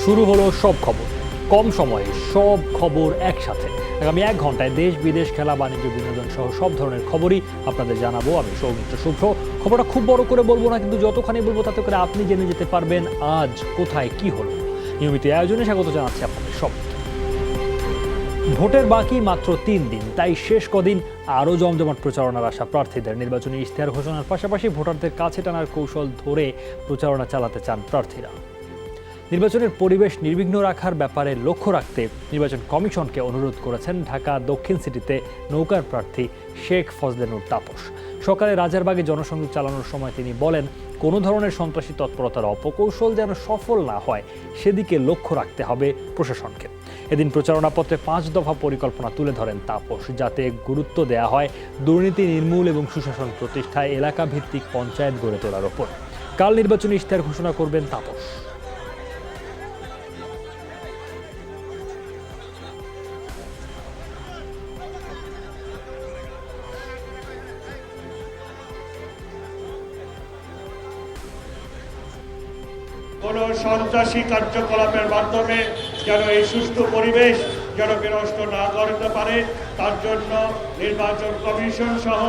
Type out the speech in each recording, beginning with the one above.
শুরু হলো সব খবর, কম সময়ে সব খবর একসাথে। আগামী 1 ঘন্টায় দেশ বিদেশ, খেলা, বাণিজ্য, বিনোদন সহ সব ধরনের খবরই আপনাদের জানাবো। আমি সৌমিত্র শুভ্র। খবরটা খুব বড় করে বলবো না, কিন্তু যতখানি বলবো তাতে করে আপনি জেনে যেতে পারবেন আজ কোথায় কি হলো। নিয়মিত আয়োজনে স্বাগত জানাচ্ছি আপনাদের সব। ভোটের বাকি মাত্র 3 দিন, তাই শেষ কদিন আরও জমজমাট প্রচারণার আশা প্রার্থীদের। নির্বাচনী ইশতেহার ঘোষণার পাশাপাশি ভোটারদের কাছে টানার কৌশল ধরে প্রচারণা চালাতে চান প্রার্থীরা। নির্বাচনের পরিবেশ নির্বিঘ্ন রাখার ব্যাপারে লক্ষ্য রাখতে নির্বাচন কমিশনকে অনুরোধ করেছেন ঢাকা দক্ষিণ সিটিতে নৌকার প্রার্থী শেখ ফজলে নূর তাপস। সকালে রাজারবাগে জনসংযোগ চালানোর সময় তিনি বলেন, কোনো ধরনের সন্ত্রাসী তৎপরতার অপকৌশল যেন সফল না হয় সেদিকে লক্ষ্য রাখতে হবে প্রশাসনকে। এদিন প্রচারণাপত্রে 5 দফা পরিকল্পনা তুলে ধরেন তাপস, যাতে গুরুত্ব দেওয়া হয় দুর্নীতি নির্মূল এবং সুশাসন প্রতিষ্ঠায় এলাকা ভিত্তিক পঞ্চায়েত গড়ে তোলার ওপর। কাল নির্বাচনী ইশতেহার ঘোষণা করবেন তাপস। কোনো সন্ত্রাসী কার্যকলাপের মাধ্যমে যেন এই সুষ্ঠু পরিবেশ যেন বিনষ্ট না করতে পারে, তার জন্য নির্বাচন কমিশন সহ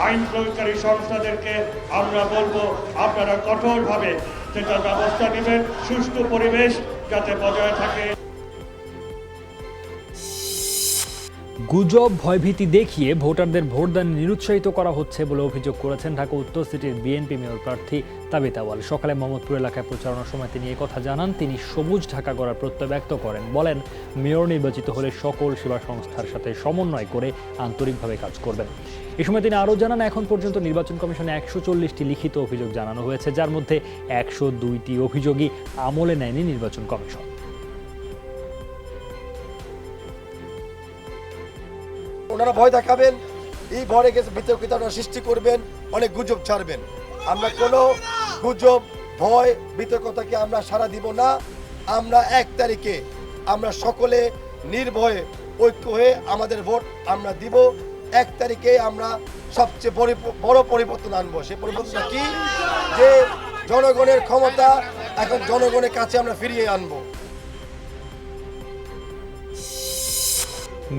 আইন প্রয়োগকারী সংস্থাদেরকে আমরা বলবো, আপনারা কঠোরভাবে সেটার ব্যবস্থা নেবেন, সুষ্ঠু পরিবেশ যাতে বজায় থাকে। গুজব, ভয়ভীতি দেখিয়ে ভোটারদের ভোটদান নিরুৎসাহিত করা হচ্ছে বলে অভিযোগ করেছেন ঢাকা উত্তর সিটির বিএনপি মেয়র প্রার্থী তাবিত আউয়াল। সকালে মোহাম্মদপুর এলাকায় প্রচারণার সময় তিনি একথা জানান। তিনি সবুজ ঢাকা গড়ার প্রত্যয় ব্যক্ত করেন। বলেন, মেয়র নির্বাচিত হলে সকল সেবা সংস্থার সাথে সমন্বয় করে আন্তরিকভাবে কাজ করবেন। এ সময় তিনি আরও জানান, এখন পর্যন্ত নির্বাচন কমিশনে 140টি লিখিত অভিযোগ জানানো হয়েছে, যার মধ্যে 102টি অভিযোগই আমলে নেয়নি নির্বাচন কমিশন। ওনারা ভয় দেখাবেন, এই ভয়ে গেছে বিতর্কিত সৃষ্টি করবেন, অনেক গুজব ছাড়বেন। আমরা কোনো গুজব, ভয়, বিতর্কতাকে আমরা সাড়া দিব না। আমরা 1 তারিখে আমরা সকলে নির্ভয়ে ঐক্য হয়ে আমাদের ভোট আমরা দিব। 1 তারিখে আমরা সবচেয়ে বড় পরিবর্তন আনবো। সেই পরিবর্তনটা কি? যে জনগণের ক্ষমতা এখন জনগণের কাছে আমরা ফিরিয়ে আনবো।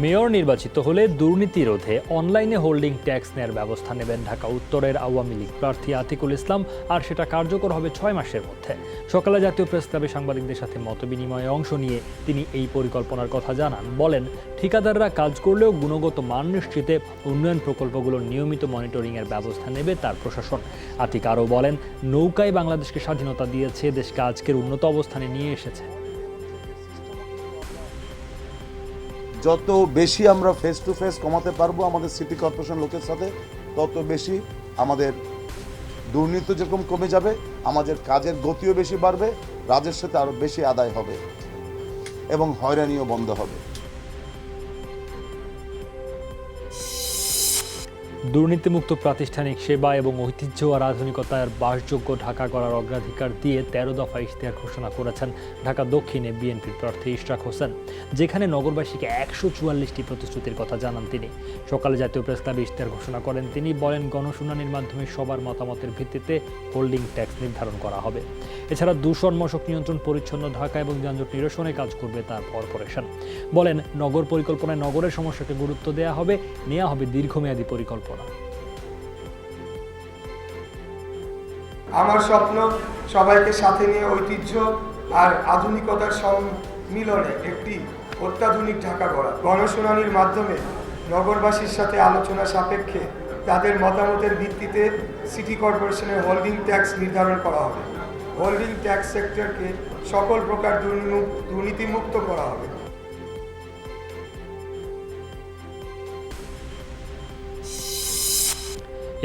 মেয়র নির্বাচিত হলে দুর্নীতি রোধে অনলাইনে হোল্ডিং ট্যাক্স নেয়ার ব্যবস্থা নেবেন ঢাকা উত্তরের আওয়ামী লীগ প্রার্থী আতিকুল ইসলাম, আর সেটা কার্যকর হবে 6 মাসের মধ্যে। সকালে জাতীয় প্রেস ক্লাবে সাংবাদিকদের সাথে মতবিনিময়ে অংশ নিয়ে তিনি এই পরিকল্পনার কথা জানান। বলেন, ঠিকাদাররা কাজ করলেও গুণগত মান নিশ্চিতে উন্নয়ন প্রকল্পগুলোর নিয়মিত মনিটরিংয়ের ব্যবস্থা নেবে তার প্রশাসন। আতিক আরও বলেন, নৌকায় বাংলাদেশকে স্বাধীনতা দিয়েছে, দেশকে আজকের উন্নত অবস্থানে নিয়ে এসেছে। যত বেশি আমরা ফেস টু ফেস কমাতে পারবো আমাদের সিটি কর্পোরেশন লোকের সাথে, তত বেশি আমাদের দুর্নীতি যেরকম কমে যাবে, আমাদের কাজের গতিও বেশি বাড়বে, রাজস্ব আরও বেশি আদায় হবে এবং হয়রানিও বন্ধ হবে। দুর্নীতিমুক্ত প্রাতিষ্ঠানিক সেবা এবং ঐতিহ্য আর আধুনিকতার বাসযোগ্য ঢাকা গড়ার অগ্রাধিকার দিয়ে 13 দফা ইশতেহার ঘোষণা করেছেন ঢাকা দক্ষিণে বিএনপির প্রার্থী ইশরাক হোসেন, যেখানে নগরবাসীকে 144টি প্রতিশ্রুতির কথা জানান তিনি। সকালে জাতীয় প্রেস ক্লাবে ইশতেহার ঘোষণা করেন তিনি। বলেন, গণশুনানির মাধ্যমে সবার মতামতের ভিত্তিতে হোল্ডিং ট্যাক্স নির্ধারণ করা হবে। এছাড়া দূষণ, মশক নিয়ন্ত্রণ, পরিচ্ছন্ন ঢাকা এবং যানজট নিরসনে কাজ করবে তার কর্পোরেশন। বলেন, নগর পরিকল্পনায় নগরের সমস্যাকে গুরুত্ব দেওয়া হবে, নেওয়া হবে দীর্ঘমেয়াদী পরিকল্পনা। আমার স্বপ্ন সবাইকে সাথে নিয়ে ঐতিহ্য আর আধুনিকতার সম্মিলনে একটি অত্যাধুনিক ঢাকা গড়া। গণশুনানির মাধ্যমে নগরবাসীর সাথে আলোচনা সাপেক্ষে তাদের মতামতের ভিত্তিতে সিটি কর্পোরেশনের হোল্ডিং ট্যাক্স নির্ধারণ করা হবে। হোল্ডিং ট্যাক্স সেক্টরকে সকল প্রকার দুর্নীতিমুক্ত করা হবে।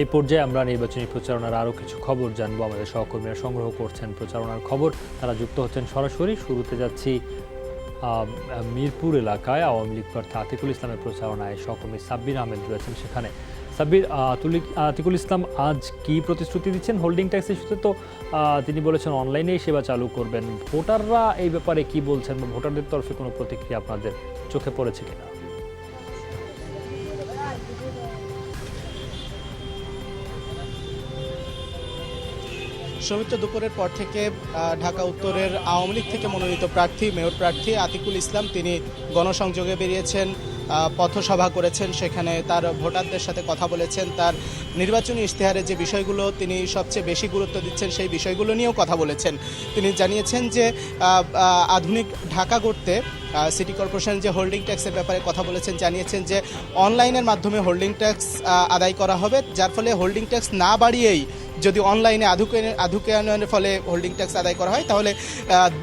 এই পর্যায়ে আমরা নির্বাচনী প্রচারণার আরও কিছু খবর জানবো। আমাদের সহকর্মীরা সংগ্রহ করছেন প্রচারণার খবর, তারা যুক্ত হচ্ছেন সরাসরি। শুরুতে যাচ্ছি মিরপুর এলাকায় আওয়ামী লীগ প্রার্থী আতিকুল ইসলামের প্রচারণায় সহকর্মী সাব্বির আহমেদ রয়েছেন সেখানে। সাব্বির, আতিকুল ইসলাম আজ কি প্রতিশ্রুতি দিচ্ছেন হোল্ডিং ট্যাক্স ইস্যুতে? তো তিনি বলেছেন অনলাইনেই সেবা চালু করবেন। ভোটাররা এই ব্যাপারে কি বলছেন বা ভোটারদের তরফে কোনো প্রতিক্রিয়া আপনাদের চোখে পড়েছে কিনা? সৌমিত্র দুপুরের পর থেকে ঢাকা উত্তরের আওয়ামী লীগ থেকে মনোনীত প্রার্থী মেয়র প্রার্থী আতিকুল ইসলাম তিনি গণসংযোগে বেরিয়েছেন, পথসভা করেছেন, সেখানে তার ভোটারদের সাথে কথা বলেছেন, তার নির্বাচনী ইশতেহারে যে বিষয়গুলো তিনি সবচেয়ে বেশি গুরুত্ব দিচ্ছেন সেই বিষয়গুলো নিয়েও কথা বলেছেন। তিনি জানিয়েছেন যে আধুনিক ঢাকা গড়তে সিটি কর্পোরেশন যে হোল্ডিং ট্যাক্সের ব্যাপারে কথা বলেছেন, জানিয়েছেন যে অনলাইনের মাধ্যমে হোল্ডিং ট্যাক্স আদায় করা হবে, যার ফলে হোল্ডিং ট্যাক্স না বাড়িয়েই যদি অনলাইনে আধুনিকায়নের ফলে হোল্ডিং ট্যাক্স আদায় করা হয় তাহলে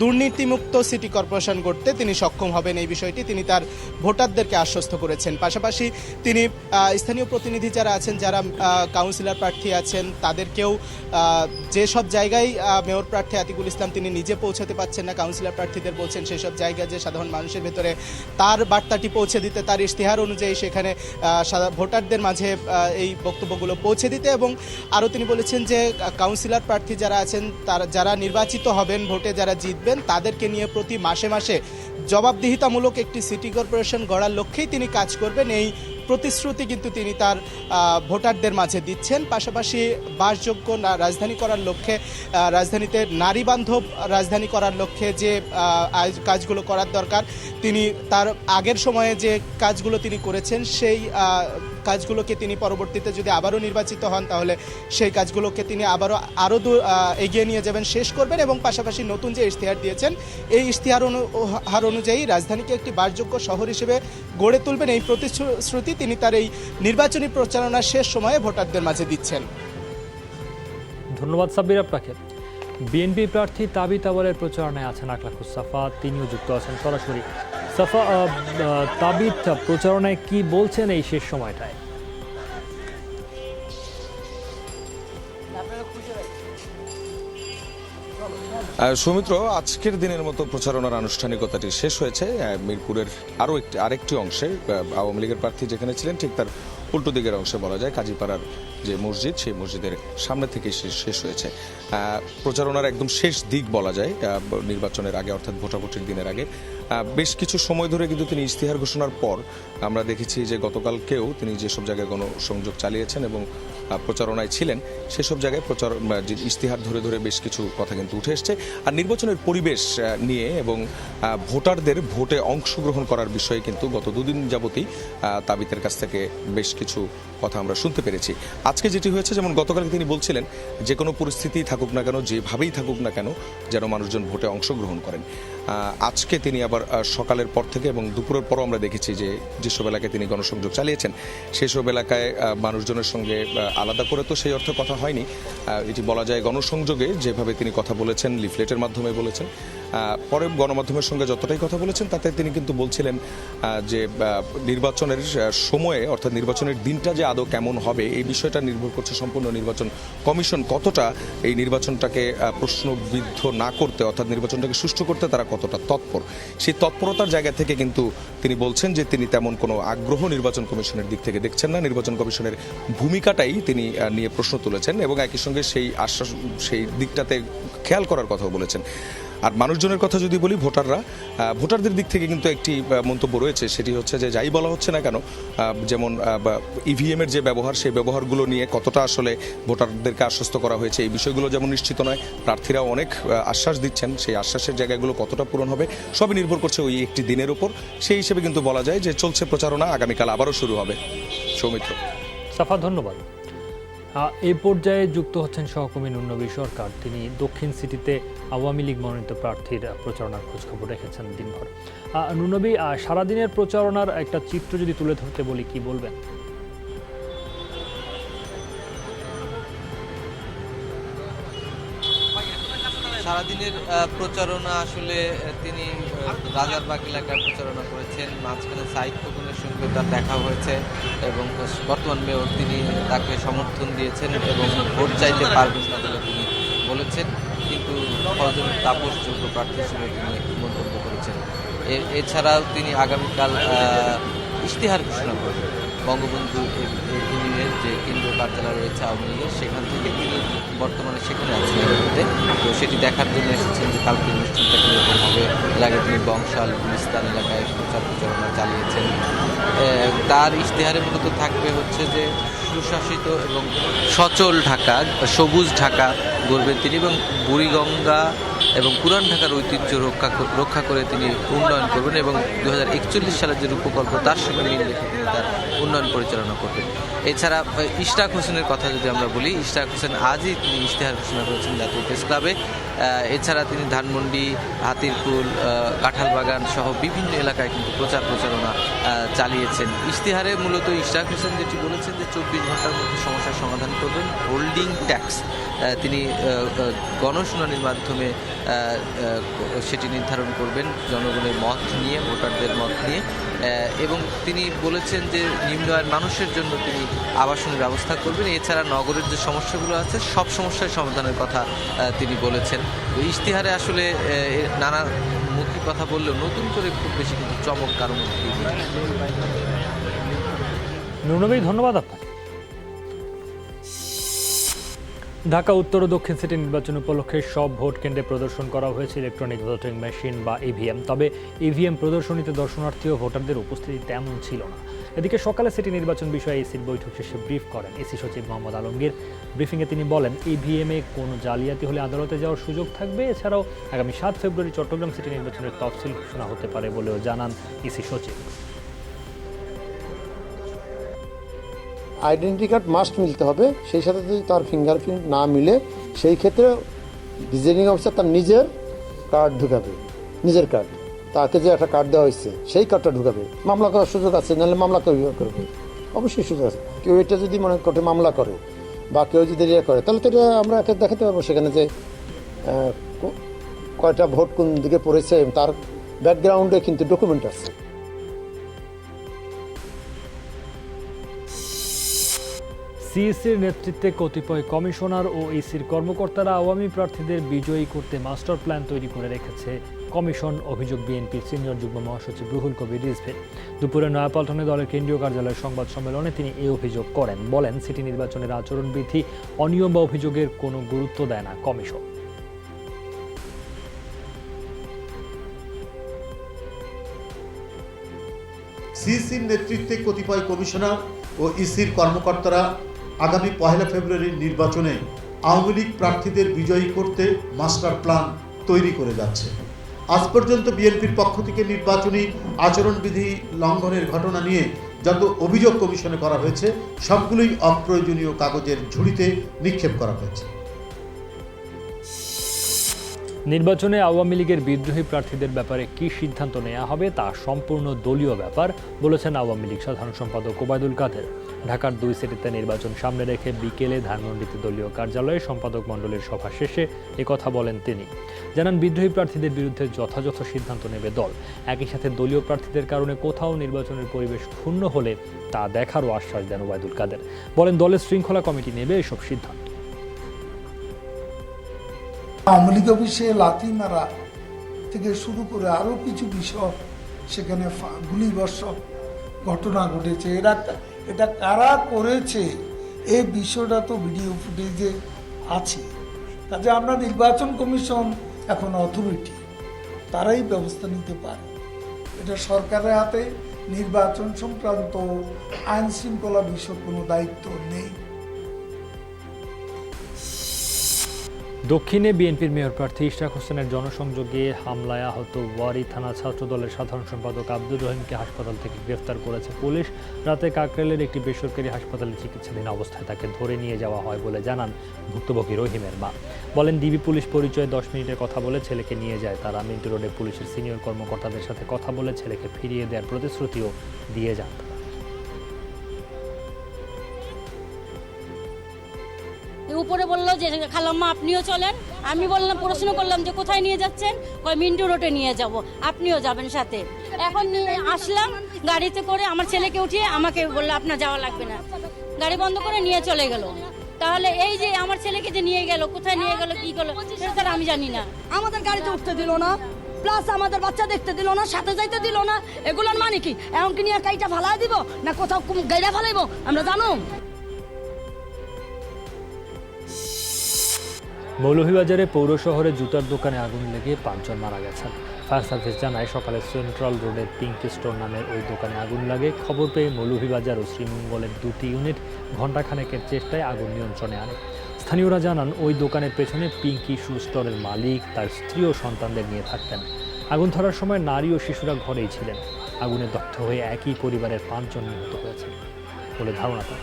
দুর্নীতিমুক্ত সিটি কর্পোরেশন করতে তিনি সক্ষম হবেন। এই বিষয়টি তিনি তার ভোটারদেরকে আশ্বস্ত করেছেন। পাশাপাশি তিনি স্থানীয় প্রতিনিধি যারা আছেন, যারা কাউন্সিলর প্রার্থী আছেন, তাদেরকেও যেসব জায়গায় মেয়র প্রার্থী আতিকুল ইসলাম তিনি নিজে পৌঁছাতে পারছেন না, কাউন্সিলর প্রার্থীদের বলছেন সেই সব জায়গায় যে সাধারণ মানুষের ভেতরে তার বার্তাটি পৌঁছে দিতে, তার ইশতেহার অনুযায়ী সেখানে ভোটারদের মাঝে এই বক্তব্যগুলো পৌঁছে দিতে। এবং আরও তিনি বলেছেন যে কাউন্সিলর প্রার্থী যারা আছেন, তারা যারা নির্বাচিত হবেন, ভোটে যারা জিতবেন, তাদেরকে নিয়ে প্রতি মাসে মাসে জবাবদিহিতামূলক একটি সিটি কর্পোরেশন গড়ার লক্ষ্যেই তিনি কাজ করবেন। এই প্রতিশ্রুতি কিন্তু তিনি তার ভোটারদের মাঝে দিচ্ছেন। পাশাপাশি বাসযোগ্য রাজধানী করার লক্ষ্যে, রাজধানীতে নারী বান্ধব রাজধানী করার লক্ষ্যে যে কাজগুলো করার দরকার, তিনি তার আগের সময়ে যে কাজগুলো তিনি করেছেন সেই কাজগুলোকে তিনি পরবর্তীতে যদি আবারও নির্বাচিত হন তাহলে সেই কাজগুলোকে তিনি আরও এগিয়ে নিয়ে যাবেন, শেষ করবেন। এবং পাশাপাশি নতুন যে ইশতেহার দিয়েছেন এই ইশতেহার অনুযায়ী রাজধানীকে একটি বাসযোগ্য শহর হিসেবে গড়ে তুলবেন, এই প্রতিশ্রুতি তিনি তার এই নির্বাচনী প্রচারণার শেষ সময়ে ভোটারদের মাঝে দিচ্ছেন। ধন্যবাদ সাব্বির আপনাকে। বিএনপি প্রার্থী তাবিথ আউয়ালের প্রচারণায় আছেন আকলাকুস সাফা, তিনিও যুক্ত আছেন সরাসরি। সাফা, তাবিথ প্রচারণায় কি বলছেন এই শেষ সময়টায়? সৌমিত্র, আজকের দিনের মতো প্রচারণার আনুষ্ঠানিকতাটি শেষ হয়েছে। মিরপুরের আরেকটি অংশে আওয়ামী লীগের প্রার্থী যেখানে ছিলেন ঠিক তার উল্টো দিকের অংশে বলা যায় কাজীপাড়ার যে মসজিদ, সেই মসজিদের সামনে থেকে শেষ হয়েছে প্রচারণার একদম শেষ দিক বলা যায় নির্বাচনের আগে, অর্থাৎ ভোটাভুটির দিনের আগে। বেশ কিছু সময় ধরে কিন্তু তিনি ইশতেহার ঘোষণার পর আমরা দেখেছি যে গতকালকেও তিনি যেসব জায়গায় গণসংযোগ চালিয়েছেন এবং প্রচারণায় ছিলেন সেসব জায়গায় ইশতেহার ধরে ধরে বেশ কিছু কথা কিন্তু উঠে এসছে। আর নির্বাচনের পরিবেশ নিয়ে এবং ভোটারদের ভোটে অংশগ্রহণ করার বিষয়ে কিন্তু গত দুদিন যাবতই তাবিথের কাছ থেকে বেশ কিছু কথা আমরা শুনতে পেরেছি। আজকে যেটি হয়েছে, যেমন গতকালকে তিনি বলছিলেন যে কোনো পরিস্থিতি থাকুক না কেন, যেভাবেই থাকুক না কেন, যেন মানুষজন ভোটে অংশগ্রহণ করেন। আজকে তিনি আবার সকালের পর থেকে এবং দুপুরের পরও আমরা দেখেছি যে যেসব এলাকায় তিনি গণসংযোগ চালিয়েছেন সেসব এলাকায় মানুষজনের সঙ্গে আলাদা করে তো সেই অর্থে কথা হয়নি। এটি বলা যায় গণসংযোগে যেভাবে তিনি কথা বলেছেন, লিফলেটের মাধ্যমে বলেছেন, পরে গণমাধ্যমের সঙ্গে যতটাই কথা বলেছেন তাতে তিনি কিন্তু বলছিলেন যে নির্বাচনের সময়ে, অর্থাৎ নির্বাচনের দিনটা যে আদৌ কেমন হবে এই বিষয়টা নির্ভর করছে সম্পূর্ণ নির্বাচন কমিশন কতটা এই নির্বাচনটাকে প্রশ্নবিদ্ধ না করতে, অর্থাৎ নির্বাচনটাকে সুষ্ঠু করতে তারা কতটা তৎপর। সেই তৎপরতার জায়গা থেকে কিন্তু তিনি বলছেন যে তিনি তেমন কোনো আগ্রহ নির্বাচন কমিশনের দিক থেকে দেখছেন না, নির্বাচন কমিশনের ভূমিকাটাই তিনি নিয়ে প্রশ্ন তুলেছেন এবং একই সঙ্গে সেই দিকটাতে খেয়াল করার কথাও বলেছেন। আর মানুষজনের কথা যদি বলি, ভোটারদের দিক থেকে কিন্তু একটি মন্তব্য রয়েছে, সেটি হচ্ছে যে যাই বলা হচ্ছে না কেন, যেমন ইভিএমের যে ব্যবহার, সেই ব্যবহারগুলো নিয়ে কতটা আসলে ভোটারদেরকে আশ্বস্ত করা হয়েছে এই বিষয়গুলো যেমন নিশ্চিত নয়, প্রার্থীরাও অনেক আশ্বাস দিচ্ছেন, সেই আশ্বাসের জায়গাগুলো কতটা পূরণ হবে সবই নির্ভর করছে ওই একটি দিনের উপর। সেই হিসেবে কিন্তু বলা যায় যে চলছে প্রচারণা, আগামীকাল আবারও শুরু হবে। সৌমিত্র। সাফা, ধন্যবাদ। এই পর্যায়ে যুক্ত হচ্ছেন সহকর্মী নুনবী সরকার। তিনি দক্ষিণ সিটিতে আওয়ামী লীগ মনোনীত প্রার্থীর প্রচারণার খোঁজখবর রেখেছেন দিনভর। নুনবী, সারাদিনের প্রচারণার একটা চিত্র যদি তুলে ধরতে বলি, কি বলবেন? সারাদিনের প্রচারণা আসলে তিনি রাজারবাগ এলাকায় প্রচারণা করেছেন, মাঝখানে সাইদ খোকনের সঙ্গে তার দেখা হয়েছে এবং বর্তমান মেয়র তিনি তাকে সমর্থন দিয়েছেন এবং ভোট চাইতে পারবেন না বলে তিনি বলেছেন, কিন্তু ফজলুল তাপস যোগ্য প্রার্থী হিসেবে তিনি মন্তব্য করেছেন। এছাড়াও তিনি আগামীকাল ইশতেহার ঘোষণা করবেন বঙ্গবন্ধু ইউনিয়নের যে কেন্দ্রীয় কার্যালয় রয়েছে আওয়ামী লীগের, সেখান থেকে তিনি বর্তমানে সেখানে আছেন। তো সেটি দেখার জন্য এসেছেন যে কালকে অনুষ্ঠানটা কীরকম হবে। এর আগে তিনি বংশাল, গুলিস্তান এলাকায় প্রচারণা চালিয়েছেন। তার ইশতেহারে মূলত থাকবে হচ্ছে যে সুশাসিত এবং সচল ঢাকা, সবুজ ঢাকা গড়বেন তিনি, এবং বুড়িগঙ্গা এবং পুরান ঢাকার ঐতিহ্য রক্ষা করে তিনি উন্নয়ন করবেন, এবং 2041 সালের যে রূপকল্প তার সঙ্গে মিল রেখে তিনি তার উন্নয়ন পরিচালনা করবেন। এছাড়া ইশরাক হোসেনের কথা যদি আমরা বলি, ইশরাক হোসেন আজই তিনি ইশতেহার ঘোষণা করেছেন জাতীয় প্রেস ক্লাবে। এছাড়া তিনি ধানমন্ডি, হাতিরপুল, কাঁঠালবাগান সহ বিভিন্ন এলাকায় কিন্তু প্রচারণা চালিয়েছেন। ইশতেহারে মূলত ইশরাক হোসেন যেটি বলেছেন যে 24 ঘন্টার মধ্যে সমস্যার সমাধান করবেন। হোল্ডিং ট্যাক্স তিনি গণশুনানির মাধ্যমে সেটি নির্ধারণ করবেন জনগণের মত নিয়ে, ভোটারদের মত নিয়ে, এবং তিনি বলেছেন যে নিম্ন আয়ের মানুষের জন্য তিনি আবাসনের ব্যবস্থা করবেন। এছাড়া নগরের যে সমস্যাগুলো আছে সব সমস্যার সমাধানের কথা তিনি বলেছেন। তো ইশতেহারে আসলে নানা মুখী কথা বললেও নতুন করে খুব বেশি কিন্তু চমক কারণ নুরনবী, ধন্যবাদ আপনাকে। ঢাকা উত্তর ও দক্ষিণ সিটি নির্বাচন উপলক্ষে সব ভোট কেন্দ্রে প্রদর্শন করা হয়েছে ইলেকট্রনিক ভোটিং মেশিন বা ইভিএম। তবে ইভিএম প্রদর্শনীতে দর্শনার্থী ও ভোটারদের উপস্থিতি তেমন ছিল না। এদিকে সকালে সিটি নির্বাচন বিষয়ে ইসির বৈঠক শেষে ব্রিফ করেন ইসি সচিব মোহাম্মদ আলমগীর। ব্রিফিংয়ে তিনি বলেন, ইভিএমে কোনো জালিয়াতি হলে আদালতে যাওয়ার সুযোগ থাকবে। এছাড়াও আগামী 7 ফেব্রুয়ারি চট্টগ্রাম সিটি নির্বাচনের তফসিল ঘোষণা হতে পারে বলেও জানান ইসি সচিব। আইডেন্টি কার্ড মাস্ট মিলতে হবে, সেই সাথে যদি তার ফিঙ্গারপ্রিন্ট না মিলে সেই ক্ষেত্রে প্রিজাইডিং অফিসার তার নিজের কার্ড ঢুকাবে, নিজের কার্ড, তাকে যে একটা কার্ড দেওয়া হয়েছে সেই কার্ডটা ঢুকাবে। মামলা করার সুযোগ আছে, নাহলে মামলা করবে, অবশ্যই সুযোগ আছে। কেউ এটা যদি মনে কোর্টে মামলা করে বা কেউ যদি ইয়ে করে, তাহলে তো এটা আমরা দেখাতে পারবো সেখানে যে কয়টা ভোট কোন দিকে পড়েছে, তার ব্যাকগ্রাউন্ডে কিন্তু ডকুমেন্ট আছে। সিইসির নেতৃত্বে কতিপয় কমিশনার ও ইসির কর্মকর্তারা আওয়ামী প্রার্থীদের বিজয়ী করতে মাস্টার প্ল্যান তৈরি করে রেখেছে কমিশন, অভিযোগ বিএনপির সিনিয়র যুগ্ম মহাসচিব রুহুল কবির রিজভীর। দুপুরে নয়াপল্টনে দলের কেন্দ্রীয় কার্যালয়ের সংবাদ সম্মেলনে তিনি এই অভিযোগ করেন। বলেন, সিটি নির্বাচনের আচরণবিধি অনিয়ম বা অভিযোগের কোনো গুরুত্ব দেয় না কমিশন। সিইসির নেতৃত্বে কতিপয় কমিশনার ও ইসির কর্মকর্তারা আগামী 1 ফেব্রুয়ারির নির্বাচনে আওয়ামী লীগ প্রার্থীদের বিজয়ী করতে মাস্টার প্ল্যান তৈরি করে যাচ্ছে। আজ পর্যন্ত বিএনপির পক্ষ থেকে নির্বাচনী আচরণবিধি লঙ্ঘনের ঘটনা নিয়ে যত অভিযোগ কমিশনে করা হয়েছে সবগুলোই অপ্রয়োজনীয় কাগজের ঝুড়িতে নিক্ষেপ করা হয়েছে। নির্বাচনে আওয়ামী লীগের বিদ্রোহী প্রার্থীদের ব্যাপারে কি সিদ্ধান্ত নেওয়া হবে তা সম্পূর্ণ দলীয় ব্যাপার বলেছেন আওয়ামী লীগ সাধারণ সম্পাদক ওবায়দুল কাদের। ঢাকার 2 সিটিতে নির্বাচন সামনে রেখে বিকেলে ধানমন্ডিতে দলীয় কার্যালয়ে সম্পাদক মণ্ডলীর সভা শেষে একথা বলেন তিনি। জানান, বিদ্রোহী প্রার্থীদের বিরুদ্ধে যথাযথ সিদ্ধান্ত নেবে দল। একই সাথে দলীয় প্রার্থীদের কারণে কোথাও নির্বাচনের পরিবেশ ক্ষুণ্ণ হলে তা দেখারও আশ্বাস দেন ওবায়দুল কাদের। বলেন, দলের শৃঙ্খলা কমিটি নেবে এসব সিদ্ধান্ত। আওয়ামী লীগ অফিসে লাথি মারা থেকে শুরু করে আরও কিছু বিষয়, সেখানে গুলিবর্ষণ ঘটনা ঘটেছে। এটা কারা করেছে এই বিষয়টা তো ভিডিও ফুটেজে আছে। কাজে আমরা নির্বাচন কমিশন এখন অথরিটি, তারাই ব্যবস্থা নিতে পারে। এটা সরকারের হাতে নির্বাচন সংক্রান্ত আইন শৃঙ্খলা বিষয় কোনো দায়িত্ব নেই। দক্ষিণে বিএনপির মেয়র প্রার্থী ইশরাক হোসেনের জনসংযোগে হামলায় আহত ওয়ারী থানা ছাত্রদলের সাধারণ সম্পাদক আব্দুর রহিমকে হাসপাতাল থেকে গ্রেফতার করেছে পুলিশ। রাতে কাকরাইলের একটি বেসরকারি হাসপাতালে চিকিৎসাধীন অবস্থায় তাকে ধরে নিয়ে যাওয়া হয় বলে জানান ভুক্তভোগী রহিমের মা। বলেন, ডিবি পুলিশ পরিচয়ে 10 মিনিটের কথা বলে ছেলেকে নিয়ে যায় তারা। মিন্টু রোডে পুলিশের সিনিয়র কর্মকর্তাদের সাথে কথা বলে ছেলেকে ফিরিয়ে দেওয়ার প্রতিশ্রুতিও দিয়ে যান। উপরে বললো যে খালাম্মা আপনিও চলেন। আমি বললাম, প্রশ্ন করলাম যে কোথায় নিয়ে যাচ্ছেন? কয় মিন্টু রোডে নিয়ে যাব, আপনিও যাবেন সাথে। এখন আসলাম গাড়িতে করে, আমার ছেলেকে উঠিয়ে আমাকে বললো আপনার যাওয়া লাগবে না, গাড়ি বন্ধ করে নিয়ে চলে গেল। তাহলে এই যে আমার ছেলেকে যে নিয়ে গেল, কোথায় নিয়ে গেল, কি করলো সেটা আমি জানি না। আমাদের গাড়িতে উঠতে দিল না, প্লাস আমাদের বাচ্চা দেখতে দিল না, সাথে যাইতে দিল না। এগুলোর মানে কি? এখন কি নিয়ে কাইটা ফালাই দিব না কোথাও গাড়িটা ফালাইব আমরা জানো? মৌলভীবাজারে পৌর শহরে জুতার দোকানে আগুন লেগে 5 জন মারা গেছেন। ফায়ার সার্ভিস জানায়, সকালে সেন্ট্রাল রোডের পিঙ্ক স্টোর নামের ওই দোকানে আগুন লাগে। খবর পেয়ে মৌলভীবাজার ও শ্রীমঙ্গলের 2টি ইউনিট ঘণ্টাখানেকের চেষ্টায় আগুন নিয়ন্ত্রণে আনে। স্থানীয়রা জানান ওই দোকানের পেছনে পিঙ্কি শু স্টোরের মালিক তার স্ত্রী ও সন্তানদের নিয়ে থাকতেন। আগুন ধরার সময় নারী ও শিশুরা ঘরেই ছিলেন। আগুনে দগ্ধ হয়ে একই পরিবারের 5 জন নিহত হয়েছেন বলে ধারণা তার।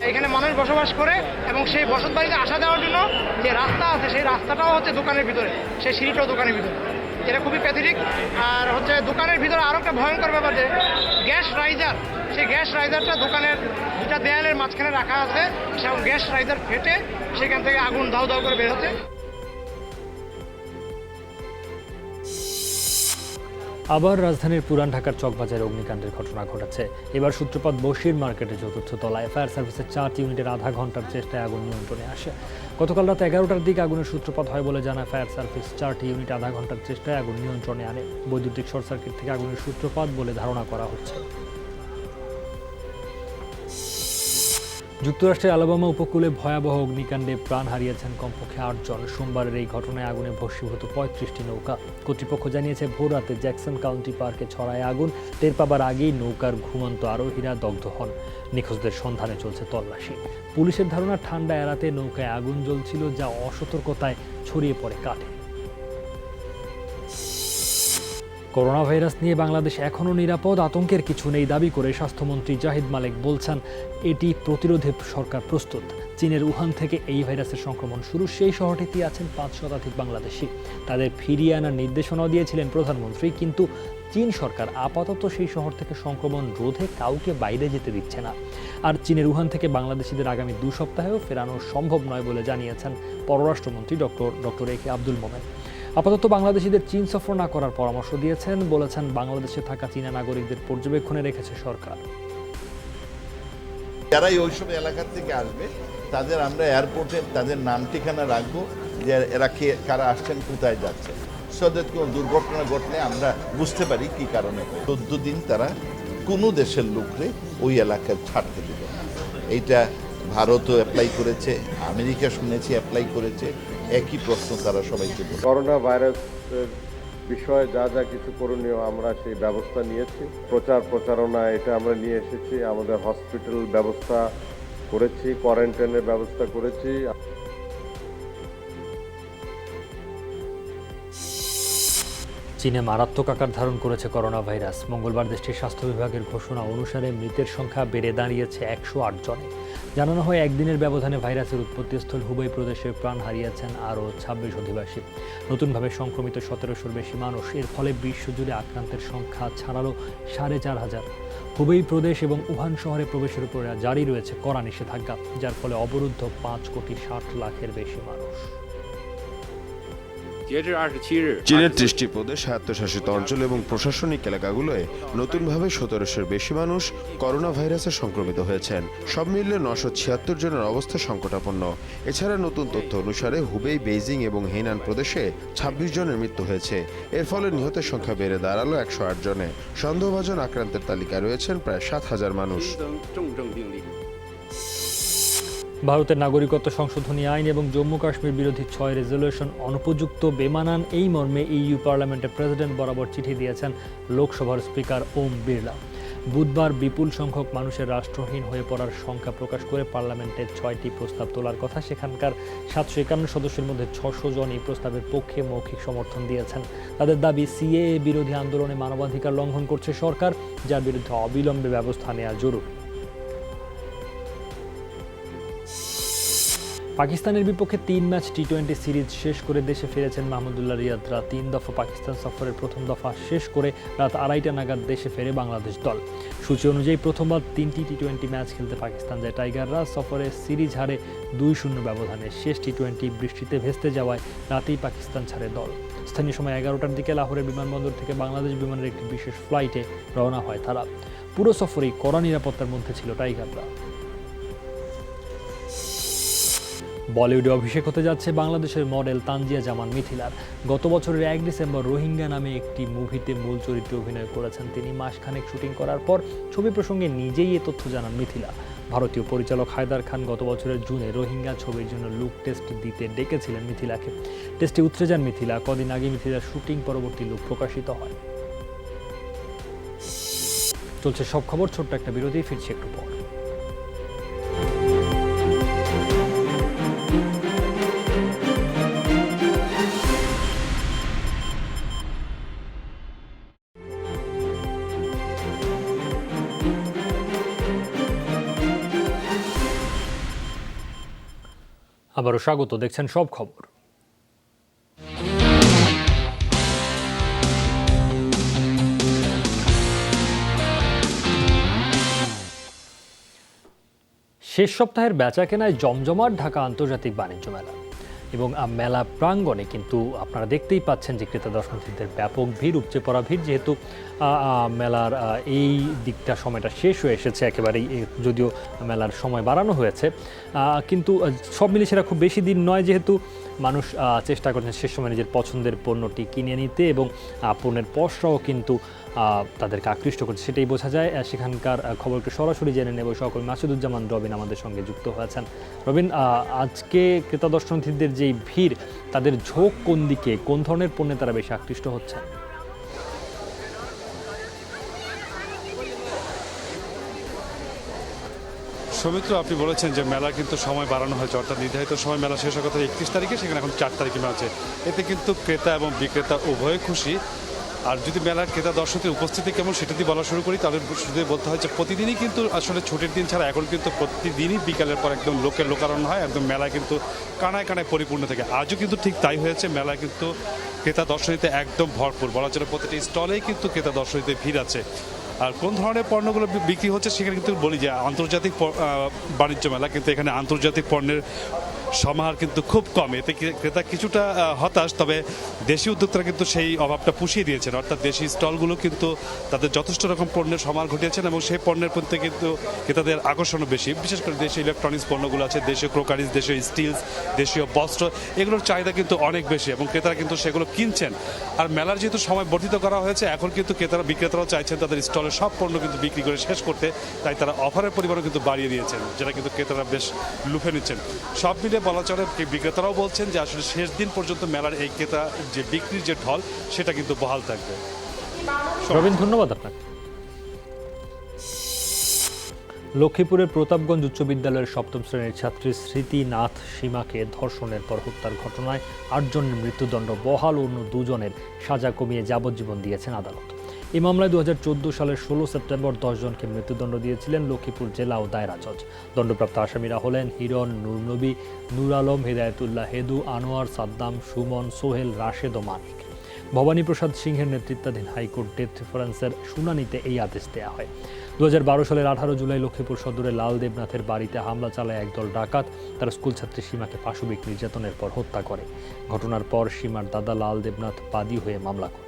এখানে মানুষ বসবাস করে এবং সেই বসত বাড়িতে আসা যাওয়ার জন্য যে রাস্তা আছে সেই রাস্তাটাও হচ্ছে দোকানের ভিতরে, সেই সিঁড়িটাও দোকানের ভিতরে। এটা খুবই প্যাথেটিক। আর হচ্ছে দোকানের ভিতরে আরও একটা ভয়ঙ্কর ব্যাপার যে গ্যাস রাইজার, সেই গ্যাস রাইজারটা দোকানের 2টা দেয়ালের মাঝখানে রাখা আছে এবং গ্যাস রাইজার ফেটে সেখান থেকে আগুন দাউ দাউ করে বের হচ্ছে। আবার রাজধানীর পুরান ঢাকার চকবাজারে অগ্নিকাণ্ডের ঘটনা ঘটেছে। এবার সূত্রপাত বশির মার্কেটের 4র্থ তলায়। ফায়ার সার্ভিসের 4টি ইউনিটের আধা ঘন্টার চেষ্টায় আগুন নিয়ন্ত্রণে আসে। গতকাল রাত 11টার দিকে আগুনের সূত্রপাত হয় বলে জানায় ফায়ার সার্ভিস। 4টি ইউনিট আধা ঘন্টার চেষ্টায় আগুন নিয়ন্ত্রণে আনে। বৈদ্যুতিক শর্ট সার্কিট থেকে আগুনের সূত্রপাত বলে ধারণা করা হচ্ছে। যুক্তরাষ্ট্রের আলাবামা উপকূলে ভয়াবহ অগ্নিকাণ্ডে প্রাণ হারিয়েছেন কমপক্ষে 8 জন। সোমবারের এই ঘটনায় আগুনে ভস্মীভূত 35টি নৌকা। কর্তৃপক্ষ জানিয়েছে ভোর রাতে জ্যাকসন কাউন্টি পার্কে ছড়ায় আগুন। টের পাবার আগেই নৌকার ঘুমন্ত আরোহীরা দগ্ধ হন। নিখোঁজদের সন্ধানে চলছে তল্লাশি। পুলিশের ধারণা ঠান্ডা এড়াতে নৌকায় আগুন জ্বলছিল, যা অসতর্কতায় ছড়িয়ে পড়ে কাঠে। করোনা ভাইরাস নিয়ে বাংলাদেশ এখনও নিরাপদ, আতঙ্কের কিছু নেই দাবি করে স্বাস্থ্যমন্ত্রী জাহিদ মালেক বলছেন এটি প্রতিরোধে সরকার প্রস্তুত। চীনের উহান থেকে এই ভাইরাসের সংক্রমণ শুরু। সেই শহরটিতে আছেন 5 শতাধিক বাংলাদেশি। তাদের ফিরিয়ে আনার নির্দেশনাও দিয়েছিলেন প্রধানমন্ত্রী, কিন্তু চীন সরকার আপাতত সেই শহর থেকে সংক্রমণ রোধে কাউকে বাইরে যেতে দিচ্ছে না। আর চীনের উহান থেকে বাংলাদেশিদের আগামী 2 সপ্তাহেও ফেরানো সম্ভব নয় বলে জানিয়েছেন পররাষ্ট্রমন্ত্রী ডক্টর এ কে আব্দুল মোমেন। আপাতত বাংলাদেশিদের চীন সফর না করার পরামর্শ দিয়েছেন। বলেছেন বাংলাদেশে থাকা চীনা নাগরিকদের পর্যবেক্ষণে রেখেছে সরকার। যারা ওইসব এলাকা থেকে আসবে তাদের আমরা এয়ারপোর্টে তাদের নাম ঠিকানা রাখবো, যে এরা কারা আসছেন, কোথায় যাচ্ছে, সদের কোনো দুর্ঘটনা ঘটলে আমরা বুঝতে পারি কি কারণে। 14 দিন তারা কোনো দেশের লোকরে ওই এলাকায় ছাড়তে দেবে না। এইটা ভারতও অ্যাপ্লাই করেছে, আমেরিকা শুনেছি অ্যাপ্লাই করেছে। একই প্রশ্ন তারা সবাইকে বলে। করোনা ভাইরাসের বিষয়ে যা যা কিছু করণীয় আমরা সেই ব্যবস্থা নিয়েছি। প্রচারণা এটা আমরা নিয়ে এসেছি। আমাদের হসপিটাল ব্যবস্থা করেছি, কোয়ারেন্টাইনের ব্যবস্থা করেছি। চীনে মারাত্মক আকার ধারণ করেছে করোনা ভাইরাস। মঙ্গলবার দেশটির স্বাস্থ্য বিভাগের ঘোষণা অনুসারে মৃতের সংখ্যা বেড়ে দাঁড়িয়েছে 108 জনে। জানানো হয় একদিনের ব্যবধানে ভাইরাসের উৎপত্তিস্থল হুবেই প্রদেশে প্রাণ হারিয়েছেন আরও 26 অধিবাসী। নতুনভাবে সংক্রমিত 1700-র বেশি মানুষ। এর ফলে বিশ্বজুড়ে আক্রান্তের সংখ্যা ছাড়ালো 4500। হুবেই প্রদেশ এবং উহান শহরে প্রবেশের উপর জারি রয়েছে কড়া নিষেধাজ্ঞা, যার ফলে অবরুদ্ধ 5,60,00,000-এর বেশি মানুষ। চীনের 30টি প্রদেশ, স্বায়ত্তশাসিত অঞ্চল এবং প্রশাসনিক এলাকাগুলোয় নতুনভাবে 1700-এর বেশি মানুষ করোনা ভাইরাসে সংক্রমিত হয়েছেন। সব মিলিয়ে 976 জনের অবস্থা সংকটাপন্ন। এছাড়া নতুন তথ্য অনুসারে হুবেই, বেইজিং এবং হেইনান প্রদেশে 26 জনের মৃত্যু হয়েছে। এর ফলে নিহতের সংখ্যা বেড়ে দাঁড়ালো 108 জনে। সন্দেহভাজন আক্রান্তের তালিকায় রয়েছেন প্রায় 7000 মানুষ। ভারতের নাগরিকত্ব সংশোধনী আইন এবং জম্মু কাশ্মীর বিরোধী 6 রেজলিউশন অনুপযুক্ত, বেমানান, এই মর্মে ইইউ পার্লামেন্টের প্রেসিডেন্ট বরাবর চিঠি দিয়েছেন লোকসভার স্পিকার ওম বিড়লা। বুধবার বিপুল সংখ্যক মানুষের রাষ্ট্রহীন হয়ে পড়ার শঙ্কা প্রকাশ করে পার্লামেন্টে 6টি প্রস্তাব তোলার কথা। সেখানকার 751 সদস্যের মধ্যে 600 জন এই প্রস্তাবের পক্ষে মৌখিক সমর্থন দিয়েছেন। তাদের দাবি, সিএএ বিরোধী আন্দোলনে মানবাধিকার লঙ্ঘন করছে সরকার, যার বিরুদ্ধে অবিলম্বে ব্যবস্থা নেওয়া জরুরি। পাকিস্তানের বিপক্ষে 3 ম্যাচ টি20 সিরিজ শেষ করে দেশে ফিরেছেন মাহমুদুল্লাহ রিয়াদরা। 3 দফা পাকিস্তান সফরের প্রথম দফা শেষ করে রাত 2:30টা নাগাদ দেশে ফেরে বাংলাদেশ দল। সূচি অনুযায়ী প্রথমবার 3টি টি20 ম্যাচ খেলতে পাকিস্তান যায় টাইগাররা। সফরে সিরিজ হারে 2-0 ব্যবধানে। শেষ টি20 বৃষ্টিতে ভেস্তে যাওয়ায় রাতেই পাকিস্তান ছাড়ে দল। স্থানীয় সময় 11টার দিকে লাহোরের বিমানবন্দর থেকে বাংলাদেশ বিমানের একটি বিশেষ ফ্লাইটে রওনা হয় তারা। পুরো সফরেই কড়া নিরাপত্তার মধ্যে ছিল টাইগাররা। বলিউডে অভিষেক হতে যাচ্ছে বাংলাদেশের মডেল তানজিয়া জামান মিথিলার। গত বছরের 1 ডিসেম্বর রোহিঙ্গা নামে একটি মুভিতে মূল চরিত্রে অভিনয় করেছেন তিনি। মাসখানেক শুটিং করার পর ছবি প্রসঙ্গে নিজেই এ তথ্য জানান মিথিলা। ভারতীয় পরিচালক হায়দার খান গত বছরের জুনে রোহিঙ্গা ছবির জন্য লুক টেস্ট দিতে ডেকেছিলেন মিথিলাকে। টেস্টে উতরে যান মিথিলা। কদিন আগে মিথিলার শুটিং পরবর্তী লুক প্রকাশিত হয়। চলছে সব খবর, ছোট্ট একটা বিরতি, ফিরছি একটু পর। আবারও স্বাগত, দেখছেন সব খবর। শেষ সপ্তাহের বেচাকেনায় জমজমাট ঢাকা আন্তর্জাতিক বাণিজ্য মেলা, এবং মেলা প্রাঙ্গণে কিন্তু আপনারা দেখতেই পাচ্ছেন যে ক্রেতা দর্শনার্থীদের ব্যাপক ভিড়, উপচে পড়া ভিড়, যেহেতু মেলার এই দিকটা সময়টা শেষ হয়ে এসেছে একেবারেই, যদিও মেলার সময় বাড়ানো হয়েছে, কিন্তু সব মিলিয়ে সেটা খুব বেশি দিন নয়, যেহেতু মানুষ চেষ্টা করছেন শেষ সময় নিজের পছন্দের পণ্যটি কিনে নিতে, এবং পণ্যের পসরাও কিন্তু তাদেরকে আকৃষ্ট করছে, সেটাই বোঝা যায়। সেখানকার খবরকে সরাসরি জেনে নেব, সহকর্মী মাসুদুজ্জামান রবিন আমাদের সঙ্গে যুক্ত হয়েছেন। রবিন, আজকে ক্রেতা দর্শনার্থীদের যেই ভিড়, তাদের ঝোঁক কোন দিকে, কোন ধরনের পণ্যে তারা বেশি আকৃষ্ট হচ্ছে? সৌমিত্র, আপনি বলেছেন যে মেলা কিন্তু সময় বাড়ানো হয়েছে, অর্থাৎ নির্ধারিত সময় মেলা শেষ হওয়ার কথা 31 তারিখে, সেখানে এখন 4 তারিখে মেলা আছে। এতে কিন্তু ক্রেতা এবং বিক্রেতা উভয়ে খুশি। আর যদি মেলার ক্রেতা দর্শকদের উপস্থিতি কেমন সেটা দিয়ে বলা শুরু করি, তাহলে শুধু বলতে হয় যে প্রতিদিনই কিন্তু আসলে ছুটির দিন ছাড়া এখন কিন্তু প্রতিদিনই বিকালের পর একদম লোকের লোকারণ্য হয়, একদম মেলা কিন্তু কানায় কানায় পরিপূর্ণ থাকে। আজও কিন্তু ঠিক তাই হয়েছে, মেলা কিন্তু ক্রেতা দর্শনীতে একদম ভরপুর, বলা চলে প্রতিটি স্টলেই কিন্তু ক্রেতা দর্শনীতে ভিড় আছে। আর কোন ধরনের পণ্যগুলো বিক্রি হচ্ছে সেখানে কিন্তু বলি যে আন্তর্জাতিক বাণিজ্য মেলা, কিন্তু এখানে আন্তর্জাতিক পণ্যের সমাহার কিন্তু খুব কম, এতে ক্রেতা কিছুটা হতাশ। তবে দেশি উদ্যোক্তারা কিন্তু সেই অভাবটা পুষিয়ে দিয়েছেন, অর্থাৎ দেশি স্টলগুলো কিন্তু তাদের যথেষ্ট রকম পণ্যের সমাহার ঘটিয়েছেন, এবং সেই পণ্যের প্রতি কিন্তু ক্রেতাদের আকর্ষণও বেশি। বিশেষ করে দেশীয় ইলেকট্রনিক্স পণ্যগুলো আছে, দেশীয় ক্রোকারিজ, দেশীয় স্টিলস, দেশীয় বস্ত্র, এগুলোর চাহিদা কিন্তু অনেক বেশি, এবং ক্রেতারা কিন্তু সেগুলো কিনছেন। আর মেলার যেহেতু সময় বর্ধিত করা হয়েছে, এখন কিন্তু বিক্রেতারাও চাইছেন তাদের স্টলের সব পণ্য কিন্তু বিক্রি করে শেষ করতে, তাই তারা অফারের পরিমাণও কিন্তু বাড়িয়ে দিয়েছেন, যেটা কিন্তু ক্রেতারা বেশ লুফে নিচ্ছেন। সব মিলে বলা চলে বিক্রেতারাও বলছেন যে আসলে শেষ দিন পর্যন্ত মেলার এই ক্রেতা যে বিক্রির যে ঢল, সেটা কিন্তু বহাল থাকবে। রবিন, ধন্যবাদ আপনাকে। লক্ষ্মীপুরের প্রতাপগঞ্জ উচ্চ বিদ্যালয়ের 7ম শ্রেণীর ছাত্রী স্মৃতিনাথ সীমাকে ধর্ষণের পর হত্যার ঘটনায় 8 জনের মৃত্যুদণ্ড বহাল, অন্য 2 জনের সাজা কমিয়ে যাবজ্জীবন দিয়েছেন আদালত। এই মামলায় 2014 সালের 16 সেপ্টেম্বর 10 জনকে মৃত্যুদণ্ড দিয়েছিলেন লক্ষ্মীপুর জেলা ও দায়রা জজ। দণ্ডপ্রাপ্ত আসামিরা হলেন হিরণ, নূরনবী, নূর আলম, হিদায়তুল্লাহ, হেদু, আনোয়ার, সাদ্দাম, সুমন, সোহেল, রাশেদ ও মানিক। ভবানীপ্রসাদ সিংহের নেতৃত্বাধীন হাইকোর্ট ডেথ রেফারেন্সের শুনানিতে এই আদেশ দেওয়া হয়। 2012 সালের 18 জুলাই লক্ষ্মীপুর সদরে লাল দেবনাথের বাড়িতে হামলা চালায় একদল ডাকাত। তারা স্কুল ছাত্রী সীমাকে পাশবিক নির্যাতনের পর হত্যা করে। ঘটনার পর সীমার দাদা লাল দেবনাথ বাদী হয়ে মামলা করে।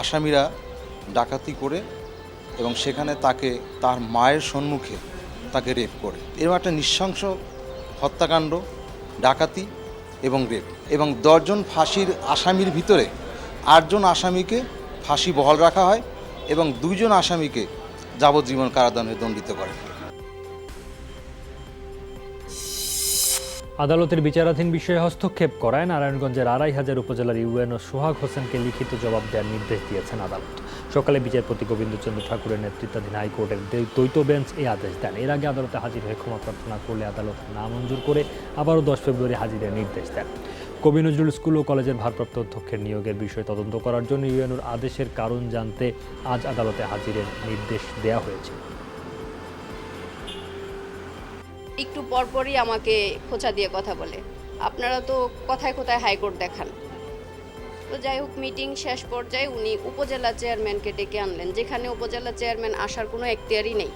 আসামিরা ডাকাতি করে এবং সেখানে তাকে তার মায়ের সম্মুখে তাকে রেপ করে। এরকম একটা নৃশংস হত্যাকাণ্ড, ডাকাতি এবং রেপ, এবং 10 জন ফাঁসির আসামির ভিতরে 8 জন আসামিকে ফাঁসি বহাল রাখা হয় এবং 2 জন আসামিকে যাবজ্জীবন কারাদণ্ডে দণ্ডিত করে। আদালতের বিচারাধীন বিষয়ে হস্তক্ষেপ করায় নারায়ণগঞ্জের 2500 উপজেলার ইউএনও সোহাগ হোসেনকে লিখিত জবাব দেওয়ার নির্দেশ দিয়েছেন আদালত। সকালে বিচারপতি গোবিন্দচন্দ্র ঠাকুরের নেতৃত্বাধীন হাইকোর্টের দ্বৈত বেঞ্চ এই আদেশ দেন। এর আগে আদালতে হাজির হয়ে ক্ষমা প্রার্থনা করলে আদালত নামঞ্জুর করে আবারও 10 ফেব্রুয়ারি হাজিরের নির্দেশ দেন। কবি নজরুল স্কুল ও কলেজের ভারপ্রাপ্ত অধ্যক্ষের নিয়োগের বিষয়ে তদন্ত করার জন্য ইউএনওর আদেশের কারণ জানতে আজ আদালতে হাজিরের নির্দেশ দেওয়া হয়েছে। একটু পরপরই আমাকে খোঁচা দিয়ে কথা বলে, আপনারা তো কথায় কথায় হাইকোর্ট দেখান। তো যাই হোক, মিটিং শেষ পর্যায়ে উনি উপজেলা চেয়ারম্যানকে ডেকে আনলেন, যেখানে উপজেলা চেয়ারম্যান আসার কোনো এখতিয়ারই নেই।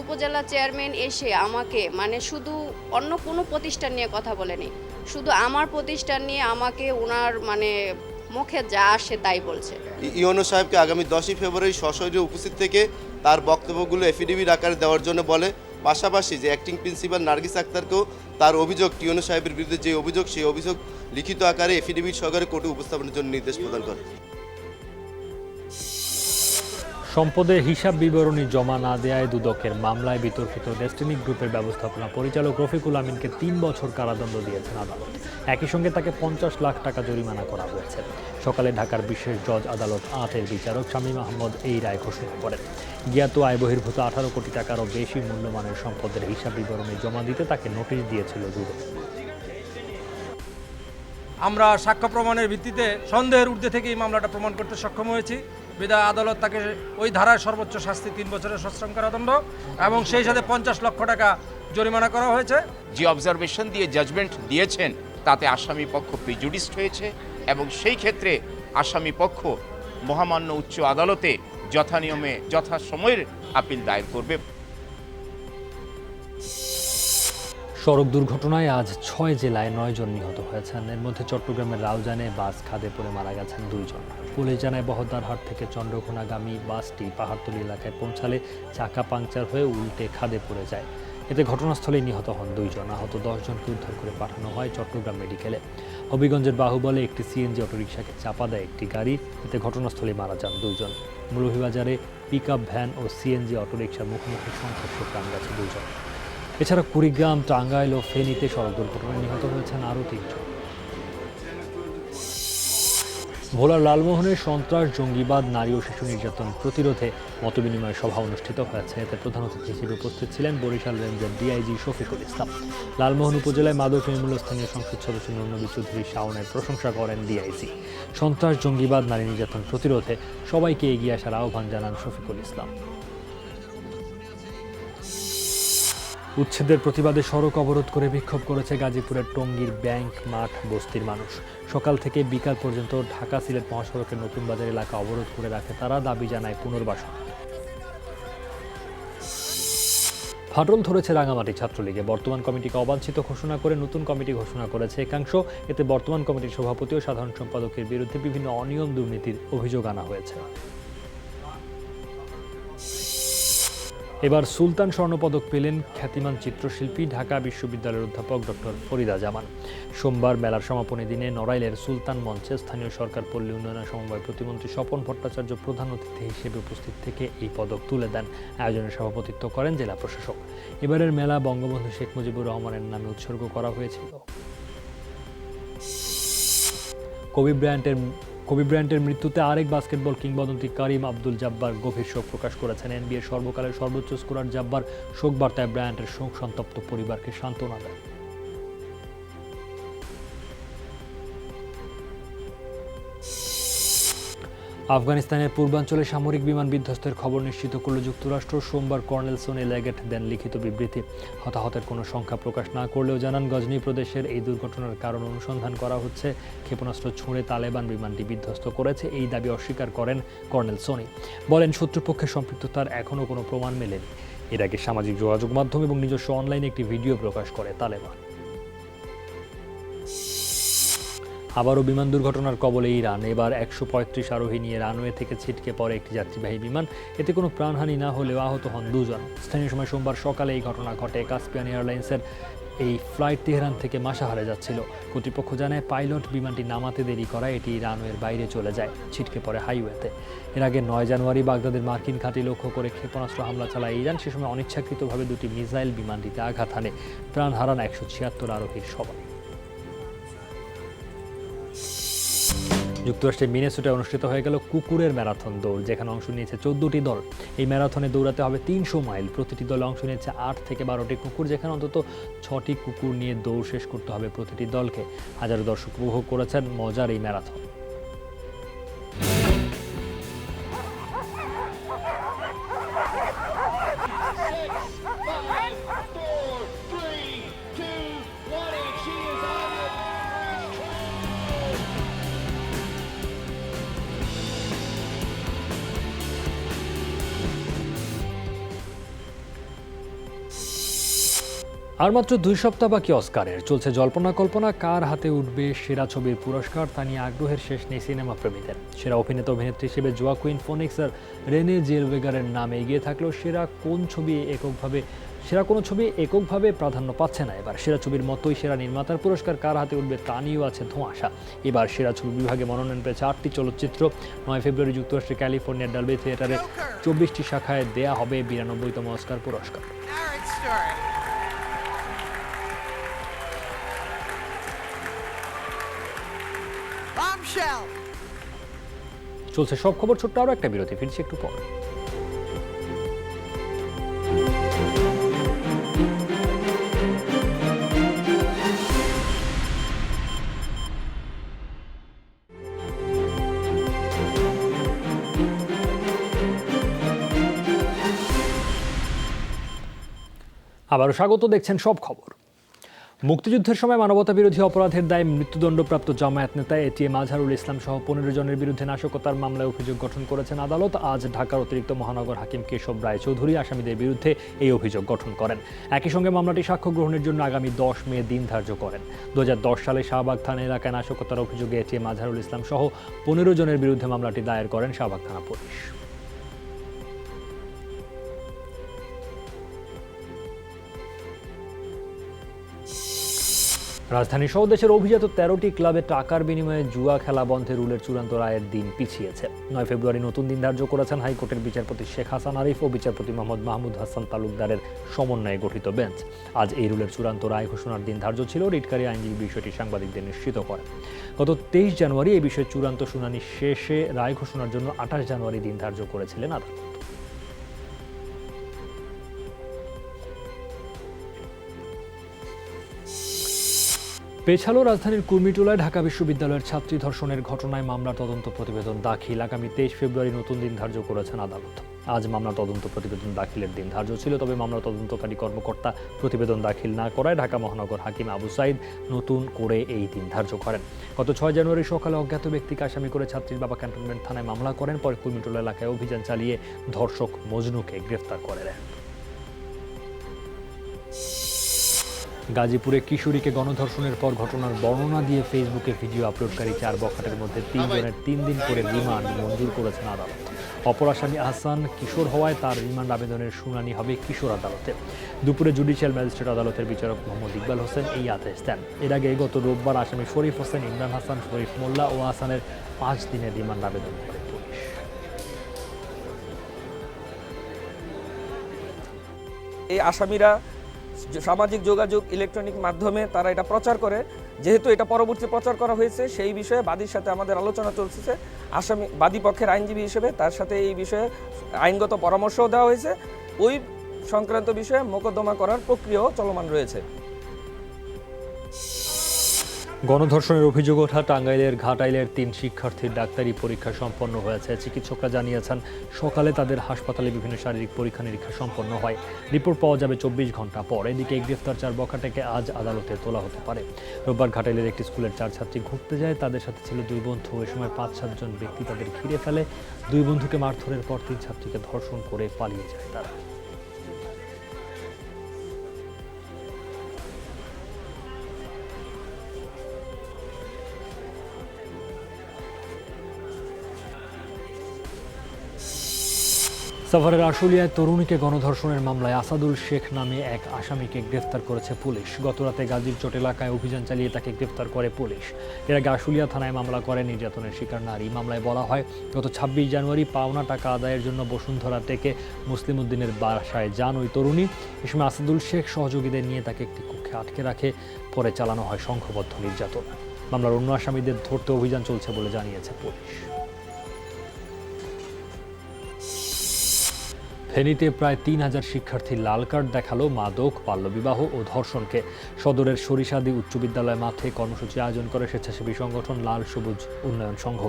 উপজেলা চেয়ারম্যান এসে আমাকে শুধু অন্য কোনো প্রতিষ্ঠান নিয়ে কথা বলেনি, শুধু আমার প্রতিষ্ঠান নিয়ে আমাকে ওনার মুখে যা আসে তাই বলছে। ইউএনও সাহেবকে আগামী 10 ফেব্রুয়ারি সশরীরে উপস্থিত থেকে তার বক্তব্যগুলো এফিডেভিট আকারে দেওয়ার জন্য বলে। পাশাপাশি যে অ্যাক্টিং প্রিন্সিপাল নার্গিস আক্তারকেও তার অভিযোগ, ইউএনও সাহেবের বিরুদ্ধে যে অভিযোগ, সেই অভিযোগ লিখিত আকারে এফিডেভিট সহকারে কোর্টে উপস্থাপনের জন্য নির্দেশ প্রদান করে। সম্পদের হিসাব বিবরণী জমা না দেয়ায় দুদকের মামলায় বিতর্কিত ডেস্টিনি গ্রুপের ব্যবস্থাপনা পরিচালক রফিকুল আমিনকে 3 বছর কারাদণ্ড দিয়েছেন আদালত। একই সঙ্গে তাকে 50 লাখ টাকা জরিমানা করা হয়েছে। সকালে ঢাকার বিশেষ জজ আদালত 8-এর বিচারক শামীম আহমদ এই রায় ঘোষণা করেন। জ্ঞাত আয় বহির্ভূত 18 কোটি টাকারও বেশি মূল্যমানের সম্পদের হিসাব বিবরণী জমা দিতে তাকে নোটিশ দিয়েছিল দুদক। আমরা সাক্ষ্য প্রমাণের ভিত্তিতে সন্দেহের ঊর্ধ্বে থেকে এই মামলাটা প্রমাণ করতে সক্ষম হয়েছি। বিধায় আদালত তাকে ওই ধারায় সর্বোচ্চ শাস্তি 3 বছরের সশ্রম কারাদণ্ড এবং সেই সাথে 50 লক্ষ টাকা জরিমানা করা হয়েছে। যে অবজারভেশন দিয়ে জাজমেন্ট দিয়েছেন তাতে আসামি পক্ষ প্রিজুডিসড হয়েছে এবং সেই ক্ষেত্রে আসামি পক্ষ মহামান্য উচ্চ আদালতে যথানিয়মে যথাসময়ের আপিল দায়ের করবে। সড়ক দুর্ঘটনায় আজ 6 জেলায় 9 জন নিহত হয়েছেন। এর মধ্যে চট্টগ্রামের রাউজানে বাস খাদে পড়ে মারা গেছেন 2 জন। পুলিশ জানায় বহদ্দারহাট থেকে চন্দ্রকোনাগামী বাসটি পাহাড়তলী এলাকায় পৌঁছালে চাকা পাংচার হয়ে উল্টে খাদে পড়ে যায়। এতে ঘটনাস্থলেই নিহত হন 2 জন। আহত 10 জনকে উদ্ধার করে পাঠানো হয় চট্টগ্রাম মেডিকেলে। হবিগঞ্জের বাহুবলে একটি সিএনজি অটোরিকশাকে চাপা দেয় একটি গাড়ি, এতে ঘটনাস্থলেই মারা যান 2 জন। মৌলভীবাজারে পিকআপ ভ্যান ও সিএনজি অটোরিকশার মুখোমুখি সংঘর্ষে প্রাণ গেছে 2 জন। এছাড়া কুড়িগ্রাম, টাঙ্গাইল ও ফেনীতে সড়ক দুর্ঘটনায় নিহত হয়েছেন আরও 3 জন। ভোলার লালমোহনের সন্ত্রাস, জঙ্গিবাদ, নারী ও শিশু নির্যাতন প্রতিরোধে মতবিনিময় সভা অনুষ্ঠিত হয়েছে। এতে প্রধান অতিথি হিসেবে উপস্থিত ছিলেন বরিশাল রেঞ্জের ডিআইজি শফিকুল ইসলাম। লালমোহন উপজেলায় মাদক নির্মূল স্থানীয় সংসদ সদস্য নবী চৌধুরী শাওনের প্রশংসা করেন ডিআইজি। সন্ত্রাস, জঙ্গিবাদ, নারী নির্যাতন প্রতিরোধে সবাইকে এগিয়ে আসার আহ্বান জানান শফিকুল ইসলাম। উচ্ছেদের প্রতিবাদে সড়ক অবরোধ করে বিক্ষোভ করেছে গাজীপুরের টঙ্গীর ব্যাংক মাঠ বস্তির মানুষ। সকাল থেকে বিকাল পর্যন্ত ঢাকা সিলেট মহাসড়কের নতুন বাজার এলাকা অবরোধ করে রাখে তারা, দাবি জানায় পুনর্বাসন। ফাটল ধরেছে রাঙামাটি ছাত্রলীগে। বর্তমান কমিটিকে অবাঞ্ছিত ঘোষণা করে নতুন কমিটি ঘোষণা করেছে একাংশ। এতে বর্তমান কমিটির সভাপতি ও সাধারণ সম্পাদকের বিরুদ্ধে বিভিন্ন অনিয়ম দুর্নীতির অভিযোগ আনা হয়েছে। এবার সুলতান স্বর্ণপদক পেলেন খ্যাতিমান চিত্রশিল্পী ঢাকা বিশ্ববিদ্যালয়ের অধ্যাপক ডক্টর ফরিদা জামান। সোমবার মেলার সমাপনী দিনে নড়াইলের সুলতান মঞ্চে স্থানীয় সরকার পল্লী উন্নয়ন সমবায় প্রতিমন্ত্রী স্বপন ভট্টাচার্য প্রধান অতিথি হিসেবে উপস্থিত থেকে এই পদক তুলে দেন। আয়োজনে সভাপতিত্ব করেন জেলা প্রশাসক। এবারের মেলা বঙ্গবন্ধু শেখ মুজিবুর রহমানের নামে উৎসর্গ করা হয়েছিল। কোবি ব্রায়ান্টের মৃত্যুতে আরেক বাস্কেটবল কিংবদন্তি কারিম আব্দুল জাব্বার গভীর শোক প্রকাশ করেছেন। এনবিএর সর্বকালের সর্বোচ্চ স্কোরার জাব্বার শোক বার্তায় ব্রায়ান্টের শোক সন্তপ্ত পরিবারকে সান্ত্বনা দেন। আফগানিস্তানের পূর্বাঞ্চলে সামরিক বিমান বিধ্বস্তের খবর নিশ্চিত করল যুক্তরাষ্ট্র। সোমবার কর্নেলসনে লেগেট দেন লিখিত বিবৃতি। হতাহতের কোনো সংখ্যা প্রকাশ না করলেও জানান গজনি প্রদেশের এই দুর্ঘটনার কারণ অনুসন্ধান করা হচ্ছে। ক্ষেপণাস্ত্র ছুঁড়ে তালেবান বিমানটি বিধ্বস্ত করেছে এই দাবি অস্বীকার করেন কর্নেলসনি। বলেন শত্রুপক্ষের সম্পৃক্ততার এখনও কোনো প্রমাণ মেলেনি। এর আগে সামাজিক যোগাযোগ মাধ্যম এবং নিজস্ব অনলাইনে একটি ভিডিও প্রকাশ করে তালেবান। আবারও বিমান দুর্ঘটনার কবলে ইরান। এবার 135 আরোহী নিয়ে রানওয়ে থেকে ছিটকে পড়ে একটি যাত্রীবাহী বিমান। এতে কোনো প্রাণহানি না হলেও আহত হন 2 জন। স্থানীয় সময় সোমবার সকালে এই ঘটনা ঘটে। কাস্পিয়ান এয়ারলাইন্সের এই ফ্লাইট তেহরান থেকে মাসাহারে যাচ্ছিল। কর্তৃপক্ষ জানায় পাইলট বিমানটি নামাতে দেরি করায় এটি রানওয়ের বাইরে চলে যায়, ছিটকে পড়ে হাইওয়েতে। এর আগে 9 জানুয়ারি বাগদাদের মার্কিন ঘাঁটি লক্ষ্য করে ক্ষেপণাস্ত্র হামলা চালায় ইরান। সে সময় অনিচ্ছাকৃতভাবে 2টি মিসাইল বিমানটিতে আঘাত হানে। প্রাণ হারান 176 আরোহীর সবাই। যুক্তরাষ্ট্রের মিনেসোটায় অনুষ্ঠিত হয়ে গেল কুকুরের ম্যারাথন দৌড়, যেখানে অংশ নিয়েছে 14টি দল। এই ম্যারাথনে দৌড়াতে হবে 300 মাইল। প্রতিটি দলে অংশ নিয়েছে 8 থেকে 12টি কুকুর, যেখানে অন্তত 6টি কুকুর নিয়ে দৌড় শেষ করতে হবে প্রতিটি দলকে। হাজারো দর্শক উপভোগ করেছেন মজার এই ম্যারাথন। আর মাত্র 2 সপ্তাহ বাকি অস্কারের। চলছে জল্পনা কল্পনা কার হাতে উঠবে সেরা ছবির পুরস্কার, তা নিয়ে আগ্রহের শেষ নেই সিনেমা প্রেমীদের। সেরা অভিনেতা অভিনেত্রী হিসেবে জোয়াকুইন ফোনিক্স আর রেনে জেলভেগারের নাম এগিয়ে থাকলেও সেরা কোন ছবি এককভাবে সেরা কোনো ছবি এককভাবে প্রাধান্য পাচ্ছে না এবার। সেরা ছবির মতোই সেরা নির্মাতার পুরস্কার কার হাতে উঠবে তা নিয়েও আছে ধোঁয়াশা। এবার সেরা ছবি বিভাগে মনোনয়ন পেয়েছে 8টি চলচ্চিত্র। 9 ফেব্রুয়ারি যুক্তরাষ্ট্রের ক্যালিফোর্নিয়ার ডালবি থিয়েটারে 24টি শাখায় দেয়া হবে 92তম অস্কার পুরস্কার। চলছে সব খবর, ছোট্ট আরও একটা বিরতি, ফিরছি একটু পর। আবারও স্বাগত, দেখছেন সব খবর। মুক্তিযুদ্ধের সময় মানবতা বিরোধী অপরাধের দায়ে মৃত্যুদণ্ডপ্রাপ্ত জামায়াত নেতা এটিএম আজহারুল ইসলাম সহ 15 জনের বিরুদ্ধে নাশকতার মামলায় অভিযোগ গঠন করেছেন আদালত। আজ ঢাকার অতিরিক্ত মহানগর হাকিম কেশব রায়চৌধুরী আসামিদের বিরুদ্ধে এই অভিযোগ গঠন করেন। একই সঙ্গে মামলাটি সাক্ষ্য গ্রহণের জন্য আগামী 10 মে দিন ধার্য করেন। 2010 সালে শাহবাগ থানা এলাকায় নাশকতার অভিযোগে এটিএম আজহারুল ইসলাম সহ 15 জনের বিরুদ্ধে মামলাটি দায়ের করেন শাহবাগ থানা পুলিশ। রাজধানী সহ দেশের অভিজাত 13টি ক্লাবে টাকার বিনিময়ে জুয়া খেলা বন্ধের রুলের চূড়ান্ত রায়ের দিন পিছিয়েছে। 9 ফেব্রুয়ারি নতুন দিন ধার্য করেছেন হাইকোর্টের বিচারপতি শেখ হাসান আরিফ ও বিচারপতি মোহাম্মদ মাহমুদ হাসান তালুকদারের সমন্বয়ে গঠিত বেঞ্চ। আজ এই রুলের চূড়ান্ত রায় ঘোষণার দিন ধার্য ছিল। রিটকারী আইনজীবী বিষয়টি সাংবাদিকদের নিশ্চিত করেন। গত 23 জানুয়ারি এই বিষয়ে চূড়ান্ত শুনানি শেষে রায় ঘোষণার জন্য 28 জানুয়ারি দিন ধার্য করেছিলেন আদালত। পেছালো রাজধানীর কুর্মিটোলায় ঢাকা বিশ্ববিদ্যালয়ের ছাত্রী ধর্ষণের ঘটনায় মামলার তদন্ত প্রতিবেদন দাখিল। আগামী 23 ফেব্রুয়ারি নতুন দিন ধার্য করেছেন আদালত। আজ মামলা তদন্ত প্রতিবেদন দাখিলের দিন ধার্য ছিল, তবে মামলা তদন্তকারী কর্মকর্তা প্রতিবেদন দাখিল না করায় ঢাকা মহানগর হাকিম আবু সাইদ নতুন করে এই দিন ধার্য করেন। গত 6 জানুয়ারি সকালে অজ্ঞাত ব্যক্তিকে আসামি করে ছাত্রীর বাবা ক্যান্টনমেন্ট থানায় মামলা করেন। পরে কুর্মিটোলা এলাকায় অভিযান চালিয়ে ধর্ষক মজনুকে গ্রেফতার করে নেন। গাজীপুরে কিশোরীকে গণধর্ষণের পর ঘটনার বর্ণনা দিয়ে ফেসবুকে ভিডিও আপলোডকারী 4 বখাটের মধ্যে 3 জনের 3 দিন করে রিমান্ড মঞ্জুর করেছেন আদালত। অপর আসামি আহসান কিশোর হওয়ায় তার রিমান্ড আবেদনের শুনানি হবে কিশোর আদালতে। দুপুরে জুডিশিয়াল ম্যাজিস্ট্রেট আদালতের বিচারক মোহাম্মদ ইকবাল হোসেন এই আদেশ দেন। এর আগে গত রোববার আসামি শরীফ হোসেন, ইমরান হাসান, শরীফ মোল্লা ও আহসানের 5 দিনের রিমান্ড আবেদন করে পুলিশ। এই আসামিরা সামাজিক যোগাযোগ ইলেকট্রনিক মাধ্যমে তারা এটা প্রচার করে। যেহেতু এটা পরবর্তী প্রচার করা হয়েছে, সেই বিষয়ে বাদীর সাথে আমাদের আলোচনা চলছে। আসামি বাদী পক্ষের আইনজীবী হিসেবে তার সাথে এই বিষয়ে আইনগত পরামর্শও দেওয়া হয়েছে। ওই সংক্রান্ত বিষয়ে মোকদ্দমা করার প্রক্রিয়াও চলমান রয়েছে। গণধর্ষণের অভিযোগ ওঠা টাঙ্গাইলের ঘাটাইলের 3 শিক্ষার্থীর ডাক্তারি পরীক্ষা সম্পন্ন হয়েছে। চিকিৎসকরা জানিয়েছেন সকালে তাদের হাসপাতালে বিভিন্ন শারীরিক পরীক্ষা নিরীক্ষা সম্পন্ন হয়। রিপোর্ট পাওয়া যাবে 24 ঘন্টা পর। এদিকে গ্রেফতার 4 বখাটেকে আজ আদালতে তোলা হতে পারে। রোববার ঘাটাইলের একটি স্কুলের 4 ছাত্রী ঘুরতে যায়। তাদের সাথে ছিল 2 বন্ধু। ওই সময় 5-7 জন ব্যক্তি তাদের ঘিরে ফেলে। 2 বন্ধুকে মারধরের পর 3 ছাত্রীকে ধর্ষণ করে পালিয়ে যায় তারা। সাভারের আশুলিয়ায় তরুণীকে গণধর্ষণের মামলায় আসাদুল শেখ নামে এক আসামিকে গ্রেফতার করেছে পুলিশ। গতরাতে গাজীর চট এলাকায় অভিযান চালিয়ে তাকে গ্রেফতার করে পুলিশ। এর আগে আশুলিয়া থানায় মামলা করে নির্যাতনের শিকার নারী। মামলায় বলা হয়, গত 26 জানুয়ারি পাওনা টাকা আদায়ের জন্য বসুন্ধরা থেকে মুসলিম উদ্দিনের বাসায় যান ওই তরুণী। এ সময় আসাদুল শেখ সহযোগীদের নিয়ে তাকে একটি কক্ষে আটকে রাখে। পরে চালানো হয় সংঘবদ্ধ নির্যাতন। মামলার অন্য আসামিদের ধরতে অভিযান চলছে বলে জানিয়েছে পুলিশ। ফেনীতে প্রায় 3000 শিক্ষার্থী লাল কার্ড দেখালো মাদক, বাল্যবিবাহ ও ধর্ষণকে। সদরের সরিষাদি উচ্চ বিদ্যালয় মাঠে কর্মসূচি আয়োজন করে স্বেচ্ছাসেবী সংগঠন লাল সবুজ উন্নয়ন সংঘ।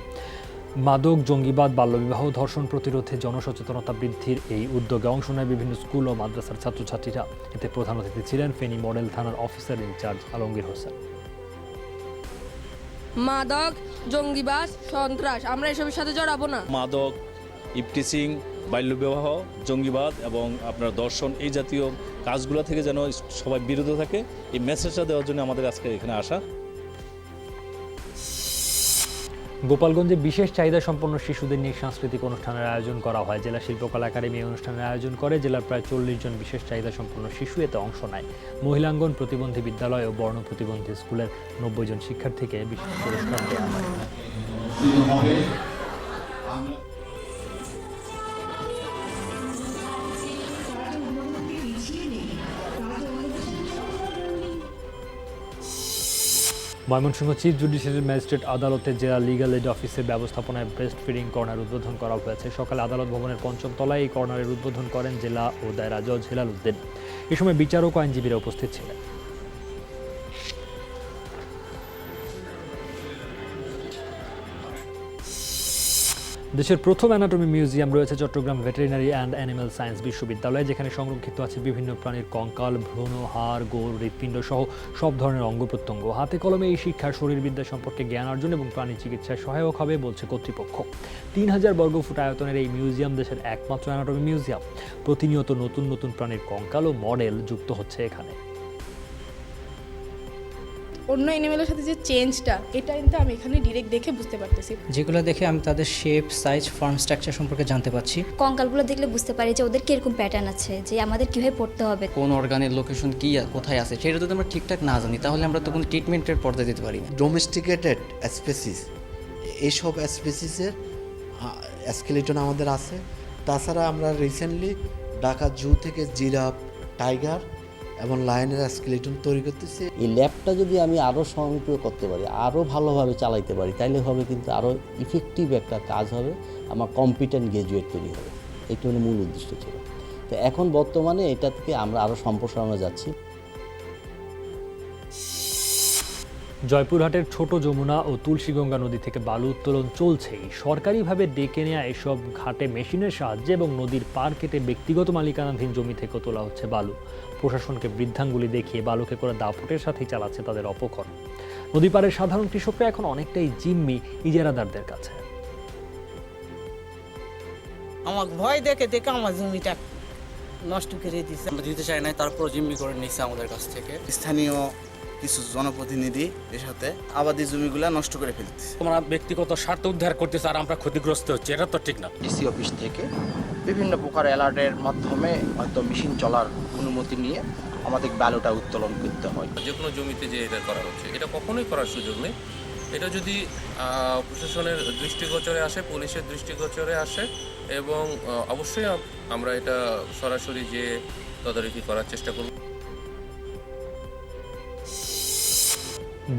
মাদক, জঙ্গিবাদ, বাল্যবিবাহ, ধর্ষণ প্রতিরোধে জনসচেতনতা বৃদ্ধির এই উদ্যোগে অংশ নেয় বিভিন্ন স্কুল ও মাদ্রাসার ছাত্রছাত্রীরা। এতে প্রধান অতিথি ছিলেন ফেনী মডেল থানার অফিসার ইনচার্জ আলমগীর হোসেন। মাদক, জঙ্গিবাদ, সন্ত্রাস, আমরা এসবের সাথে জড়াবো না। মাদক, ইফটিসিং, বাল্যবিবাহ, জঙ্গিবাদ এবং আপনার দর্শন, এই জাতীয় কাজগুলো থেকে যেন সবাই বিরত থাকে, এই মেসেজটা দেওয়ার জন্য আমাদের আজকে এখানে আসা। গোপালগঞ্জে বিশেষ চাহিদা সম্পন্ন শিশুদের নিয়ে সাংস্কৃতিক অনুষ্ঠানের আয়োজন করা হয়। জেলা শিল্পকলা একাডেমি এই অনুষ্ঠানের আয়োজন করে। জেলার প্রায় 40 জন বিশেষ চাহিদা সম্পন্ন শিশু এতে অংশ নেয়। মহিলাঙ্গন প্রতিবন্ধী বিদ্যালয় ও বর্ণ প্রতিবন্ধী স্কুলের 90 জন শিক্ষার্থীকে বিশেষ পুরস্কার দেওয়া হয়। ময়মনসিংহ চিফ জুডিশিয়াল ম্যাজিস্ট্রেট আদালতে জেলা লিগ্যাল এইড অফিসের ব্যবস্থাপনায় ব্রেস্ট ফিডিং কর্নার উদ্বোধন করা হয়েছে। সকালে আদালত ভবনের 5ম তলায় এই কর্নারের উদ্বোধন করেন জেলা ও দায়রা জজ হেলাল উদ্দিন। এ সময় বিচারক ও আইনজীবীরা উপস্থিত ছিলেন। দেশের প্রথম অ্যানাটমি মিউজিয়াম রয়েছে Chattogram veterinary and animal science বিশ্ববিদ্যালয়ে, যেখানে সংরক্ষিত আছে বিভিন্ন প্রাণীর কঙ্কাল, ভ্রূণ, হাড়, গোড়, হৃৎপিণ্ড সহ সব ধরনের অঙ্গ প্রত্যঙ্গ। হাতে কলমে এই শিক্ষা শরীরবিদ্যা সম্পর্কে জ্ঞান অর্জন এবং প্রাণী চিকিৎসায় সহায়ক হবে বলছে কর্তৃপক্ষ। 3000 বর্গফুট আয়তনের এই মিউজিয়াম দেশের একমাত্র অ্যানাটমি মিউজিয়াম। প্রতিনিয়ত নতুন নতুন প্রাণীর কঙ্কাল ও মডেল যুক্ত হচ্ছে এখানে। অন্য অ্যানিমেলের সাথে যে চেঞ্জটা, এটা কিন্তু আমি এখানে ডিরেক্ট দেখে বুঝতে পারতেছি। যেগুলো দেখে আমি তাদের শেপ, সাইজ, ফর্ম, স্ট্রাকচার সম্পর্কে জানতে পারছি। কঙ্কালগুলো দেখলে বুঝতে পারি যে ওদের কিরকম প্যাটার্ন আছে, যে আমাদের কিভাবে পড়তে হবে, কোন অর্গানের লোকেশন কি কোথায় আছে, সেটা যদি আমরা ঠিকঠাক না জানি তাহলে আমরা তো কোনো ট্রিটমেন্টের পর্যায়ে দিতে পারি না। ডোমেস্টিকেটেড স্পেসিস, এইসব স্পেসিসের স্কেলিটন আমাদের আছে। তাছাড়া আমরা রিসেন্টলি ঢাকা জু থেকে জিরাফ, টাইগার এবং লায়নের স্কেলিটন তৈরি করতেছি। এই ল্যাবটা যদি আমি আরও স্বয়ংক্রিয় করতে পারি, আরও ভালোভাবে চালাইতে পারি, তাইলে হবে কিন্তু আরও ইফেক্টিভ একটা কাজ হবে, আমার কম্পিটেন্ট গ্র্যাজুয়েট তৈরি হবে। এইটা হলো মূল উদ্দেশ্য ছিল। তো এখন বর্তমানে এটা থেকে আমরা আরও সম্প্রসারণে যাচ্ছি। জয়পুরহাটের ছোট যমুনা ও তুলসীগঙ্গা নদী থেকে বালু উত্তোলন চলছেই। সরকারিভাবে ডেকে নেওয়া এসব ঘাটে মেশিনের সাহায্যে এবং নদীর পার কেটে ব্যক্তিগত মালিকানাধীন জমি থেকে তোলা হচ্ছে বালু। প্রশাসনকে বৃদ্ধাঙ্গুলি দেখিয়ে বালুকে করে দাপটের সাথেই চালাচ্ছে তাদের অপকর্ম। নদী পাড়ের সাধারণ কৃষকরা এখন অনেকটাই জিম্মি ইজারাদারদের কাছে। আমার ভয় দেখে দেখে আমার জমিটা নষ্ট করে দিচ্ছে। আমরা দিতে চাই না, তারপর জিম্মি করে নিচ্ছে আমাদের কাছ থেকে। স্থানীয় কিছু জনপ্রতিনিধি এর সাথে আবাদি জমিগুলা নষ্ট করে ফেলতেছে। আমরা ব্যক্তিগত স্বার্থ উদ্ধার করতেছে আর আমরা ক্ষতিগ্রস্ত হচ্ছে, এটা তো ঠিক না। ডিসি অফিস থেকে বিভিন্ন প্রকার অ্যালার্টের মাধ্যমে হয়তো মেশিন চলার অনুমতি নিয়ে আমাদের বালুটা উত্তোলন করতে হয়। যে কোনো জমিতে যে এটা করা হচ্ছে, এটা কখনোই করার সুযোগ নেই। এটা যদি প্রশাসনের দৃষ্টিগোচরে আসে, পুলিশের দৃষ্টিগোচরে আসে, এবং অবশ্যই আমরা এটা সরাসরি যে তদারকি করার চেষ্টা করব।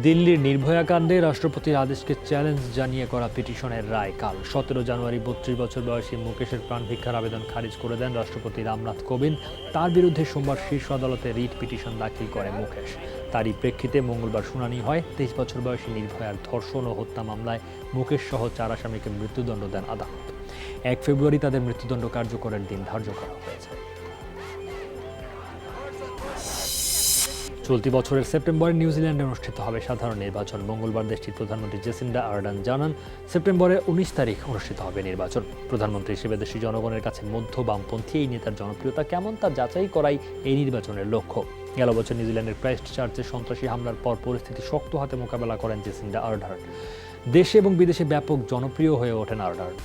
দিল্লির নির্ভয়া কাণ্ডে রাষ্ট্রপতির আদেশকে চ্যালেঞ্জ জানিয়ে করা পিটিশনের রায় কাল। 17 জানুয়ারি 32 বছর বয়সী মুকেশের প্রাণ ভিক্ষার আবেদন খারিজ করে দেন রাষ্ট্রপতি রামনাথ কোবিন্দ। তার বিরুদ্ধে সোমবার শীর্ষ আদালতে রিট পিটিশন দাখিল করে মুকেশ। তারই প্রেক্ষিতে মঙ্গলবার শুনানি হয়। 23 বছর বয়সী নির্ভয়ার ধর্ষণ ও হত্যা মামলায় মুকেশ সহ 4 আসামিকে মৃত্যুদণ্ড দেন আদালত। 1 ফেব্রুয়ারি তাদের মৃত্যুদণ্ড কার্যকরের দিন ধার্য করা হয়েছে। চলতি বছরের সেপ্টেম্বরে নিউজিল্যান্ডে অনুষ্ঠিত হবে সাধারণ নির্বাচন। মঙ্গলবার দেশটির প্রধানমন্ত্রী জেসিন্ডা আর্ডার্ন জানান, সেপ্টেম্বরে 19 তারিখ অনুষ্ঠিত হবে নির্বাচন। প্রধানমন্ত্রী হিসেবে দেশি জনগণের কাছে মধ্য বামপন্থী এই নেতার জনপ্রিয়তা কেমন তা যাচাই করাই এই নির্বাচনের লক্ষ্য। গেল বছর নিউজিল্যান্ডের ক্রাইস্ট চার্চে সন্ত্রাসী হামলার পর পরিস্থিতি শক্ত হাতে মোকাবেলা করেন জেসিন্ডা আর্ডার্ন। দেশে এবং বিদেশে ব্যাপক জনপ্রিয় হয়ে ওঠেন আর্ডার্ন।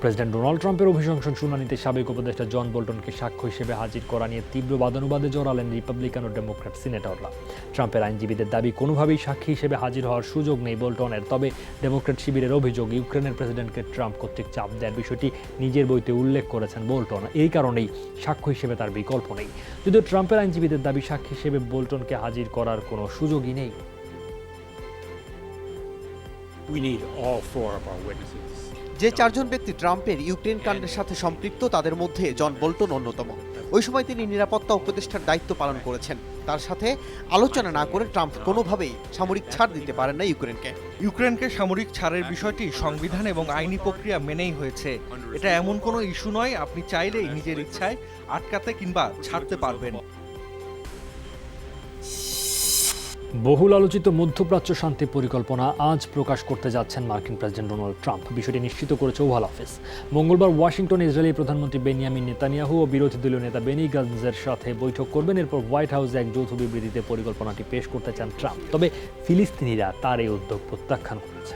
প্রেসিডেন্ট ডোনাল্ড ট্রাম্পের অভিশংসন শুনানিতে সাবেক উপদেষ্টা জন বোল্টনকে সাক্ষ্য হিসেবে হাজির করা নিয়ে তীব্র বাদানুবাদে জড়ালেন রিপাবলিকান ও ডেমোক্র্যাট সিনেটররা। ট্রাম্পের আইনজীবীদের দাবি, কোনোভাবেই সাক্ষী হিসেবে হাজির হওয়ার সুযোগ নেই বোল্টনের। তবে ডেমোক্র্যাট শিবিরের অভিযোগ, ইউক্রেনের প্রেসিডেন্টকে ট্রাম্প কর্তৃক চাপ দেওয়ার বিষয়টি নিজের বইতে উল্লেখ করেছেন বোল্টন। এই কারণেই সাক্ষ্য হিসেবে তার বিকল্প নেই। যদিও ট্রাম্পের আইনজীবীদের দাবি, সাক্ষী হিসেবে বোল্টনকে হাজির করার কোনো সুযোগই নেই। যে 4 জন ব্যক্তি ট্রাম্পের ইউক্রেন কাণ্ডের সাথে সম্পৃক্ত, তাদের মধ্যে জন বোল্টন অন্যতম। ওই সময় তিনি নিরাপত্তা উপদেষ্টার দায়িত্ব পালন করেছেন। তার সাথে আলোচনা না করে ট্রাম্প কোনোভাবেই সামরিক ছাড় দিতে পারেন না ইউক্রেনকে সামরিক ছাড়ের বিষয়টি সংবিধান এবং আইনি প্রক্রিয়া মেনেই হয়েছে। এটা এমন কোনো ইস্যু নয় আপনি চাইলেই নিজের ইচ্ছায় আটকাতে কিংবা ছাড়তে পারবেন। বহুল আলোচিত মধ্যপ্রাচ্য শান্তি পরিকল্পনা আজ প্রকাশ করতে যাচ্ছেন মার্কিন প্রেসিডেন্ট ডোনাল্ড ট্রাম্প। বিষয়টি নিশ্চিত করেছে ওভাল অফিস। মঙ্গলবার ওয়াশিংটনে ইসরায়েলি প্রধানমন্ত্রী বেনিয়ামিন নেতানিয়াহু ও বিরোধী দলীয় নেতা বেনি গান্টজের সাথে বৈঠক করবেন। এরপর হোয়াইট হাউসে এক যৌথ বিবৃতিতে পরিকল্পনাটি পেশ করতে চান ট্রাম্প। তবে ফিলিস্তিনিরা তার এই উদ্যোগ প্রত্যাখ্যান করেছে।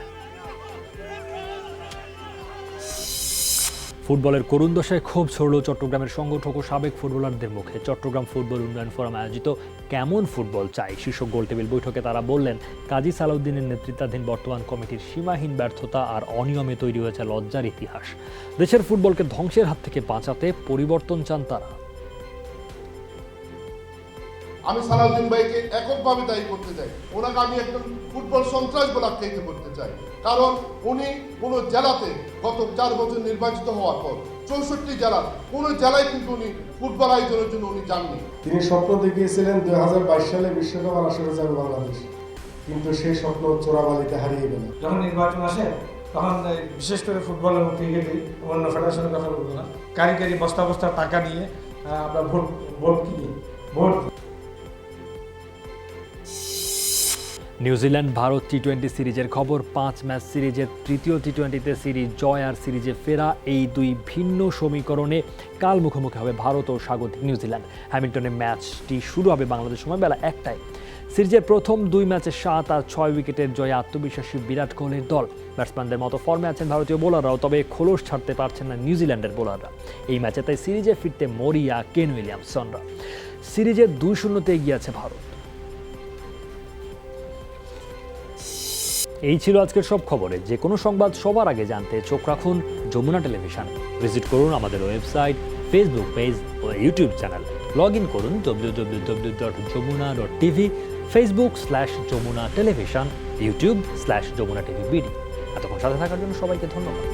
ফুটবলের করুণ দশায় ক্ষোভ ছড়ল চট্টগ্রামের সংগঠক ও সাবেক ফুটবলারদের মুখে। চট্টগ্রাম ফুটবল উন্নয়ন ফোরাম আয়োজিত কেমন ফুটবল চাই শীর্ষক গোলটেবিল বৈঠকে তারা বললেন, কাজী সালাউদ্দিনের নেতৃত্বাধীন বর্তমান কমিটির সীমাহীন ব্যর্থতা আর অনিয়মে তৈরি হয়েছে লজ্জার ইতিহাস। দেশের ফুটবলকে ধ্বংসের হাত থেকে বাঁচাতে পরিবর্তন চান তারা। আমি সালাউদ্দিন ভাইকে এককভাবে দায়ী করতে চাই। ওনাকে আমি একজন ফুটবল সন্ত্রাস বলে আখ্যায়িত করতে চাই, কারণ উনি কোনো জেলাতে গত 4 বছর নির্বাচিত হওয়ার পর 64 জেলার কোনো জেলায় কিন্তু উনি ফুটবল আয়োজনের জন্য উনি যাননি। তিনি স্বপ্ন দেখিয়েছিলেন 2022 সালে বিশ্বকাপ আসরে যাবে বাংলাদেশ, কিন্তু সেই স্বপ্ন চোরাবালিতে হারিয়ে গেল। যখন নির্বাচন আসে তখন বিশেষ করে ফুটবল এবং ক্রিকেটে অন্য ফেডারেশনের কথা বলবো না, কারিগরি বস্তা বস্তা টাকা নিয়ে আমরা ভোট কিনি ভোট। নিউজিল্যান্ড ভারত টি-20 সিরিজের খবর। 5 ম্যাচ সিরিজের তৃতীয় টি-20তে সিরিজ জয় আর সিরিজে ফেরা, এই দুই ভিন্ন সমীকরণে কাল মুখোমুখি হবে ভারত ও স্বাগতিক নিউজিল্যান্ড। হ্যামিল্টনে ম্যাচটি শুরু হবে বাংলাদেশ সময় বেলা 1টায়। সিরিজের প্রথম 2 ম্যাচে 7 আর 6 উইকেটের জয়ে আত্মবিশ্বাসী বিরাট কোহলির দল। ব্যাটসম্যানদের মতো ফর্মে আছেন ভারতীয় বোলাররাও, তবে খোলস ছাড়তে পারছেন না নিউজিল্যান্ডের বোলাররা। এই ম্যাচে তাই সিরিজে ফিরতে মরিয়া কেন উইলিয়ামসনরা। সিরিজে 2-0 এগিয়ে আছে ভারত। এই ছিল আজকের সব খবরে। যে কোনো সংবাদ সবার আগে জানতে চোখ রাখুন যমুনা টেলিভিশন। ভিজিট করুন আমাদের ওয়েবসাইট, ফেসবুক পেজ ও ইউটিউব চ্যানেল। লগ ইন করুন www.jomuna.tv, Facebook/যমুনা টেলিভিশন, YouTube/যমুনা টিভি বিডি। এতক্ষণ সাথে থাকার জন্য সবাইকে ধন্যবাদ।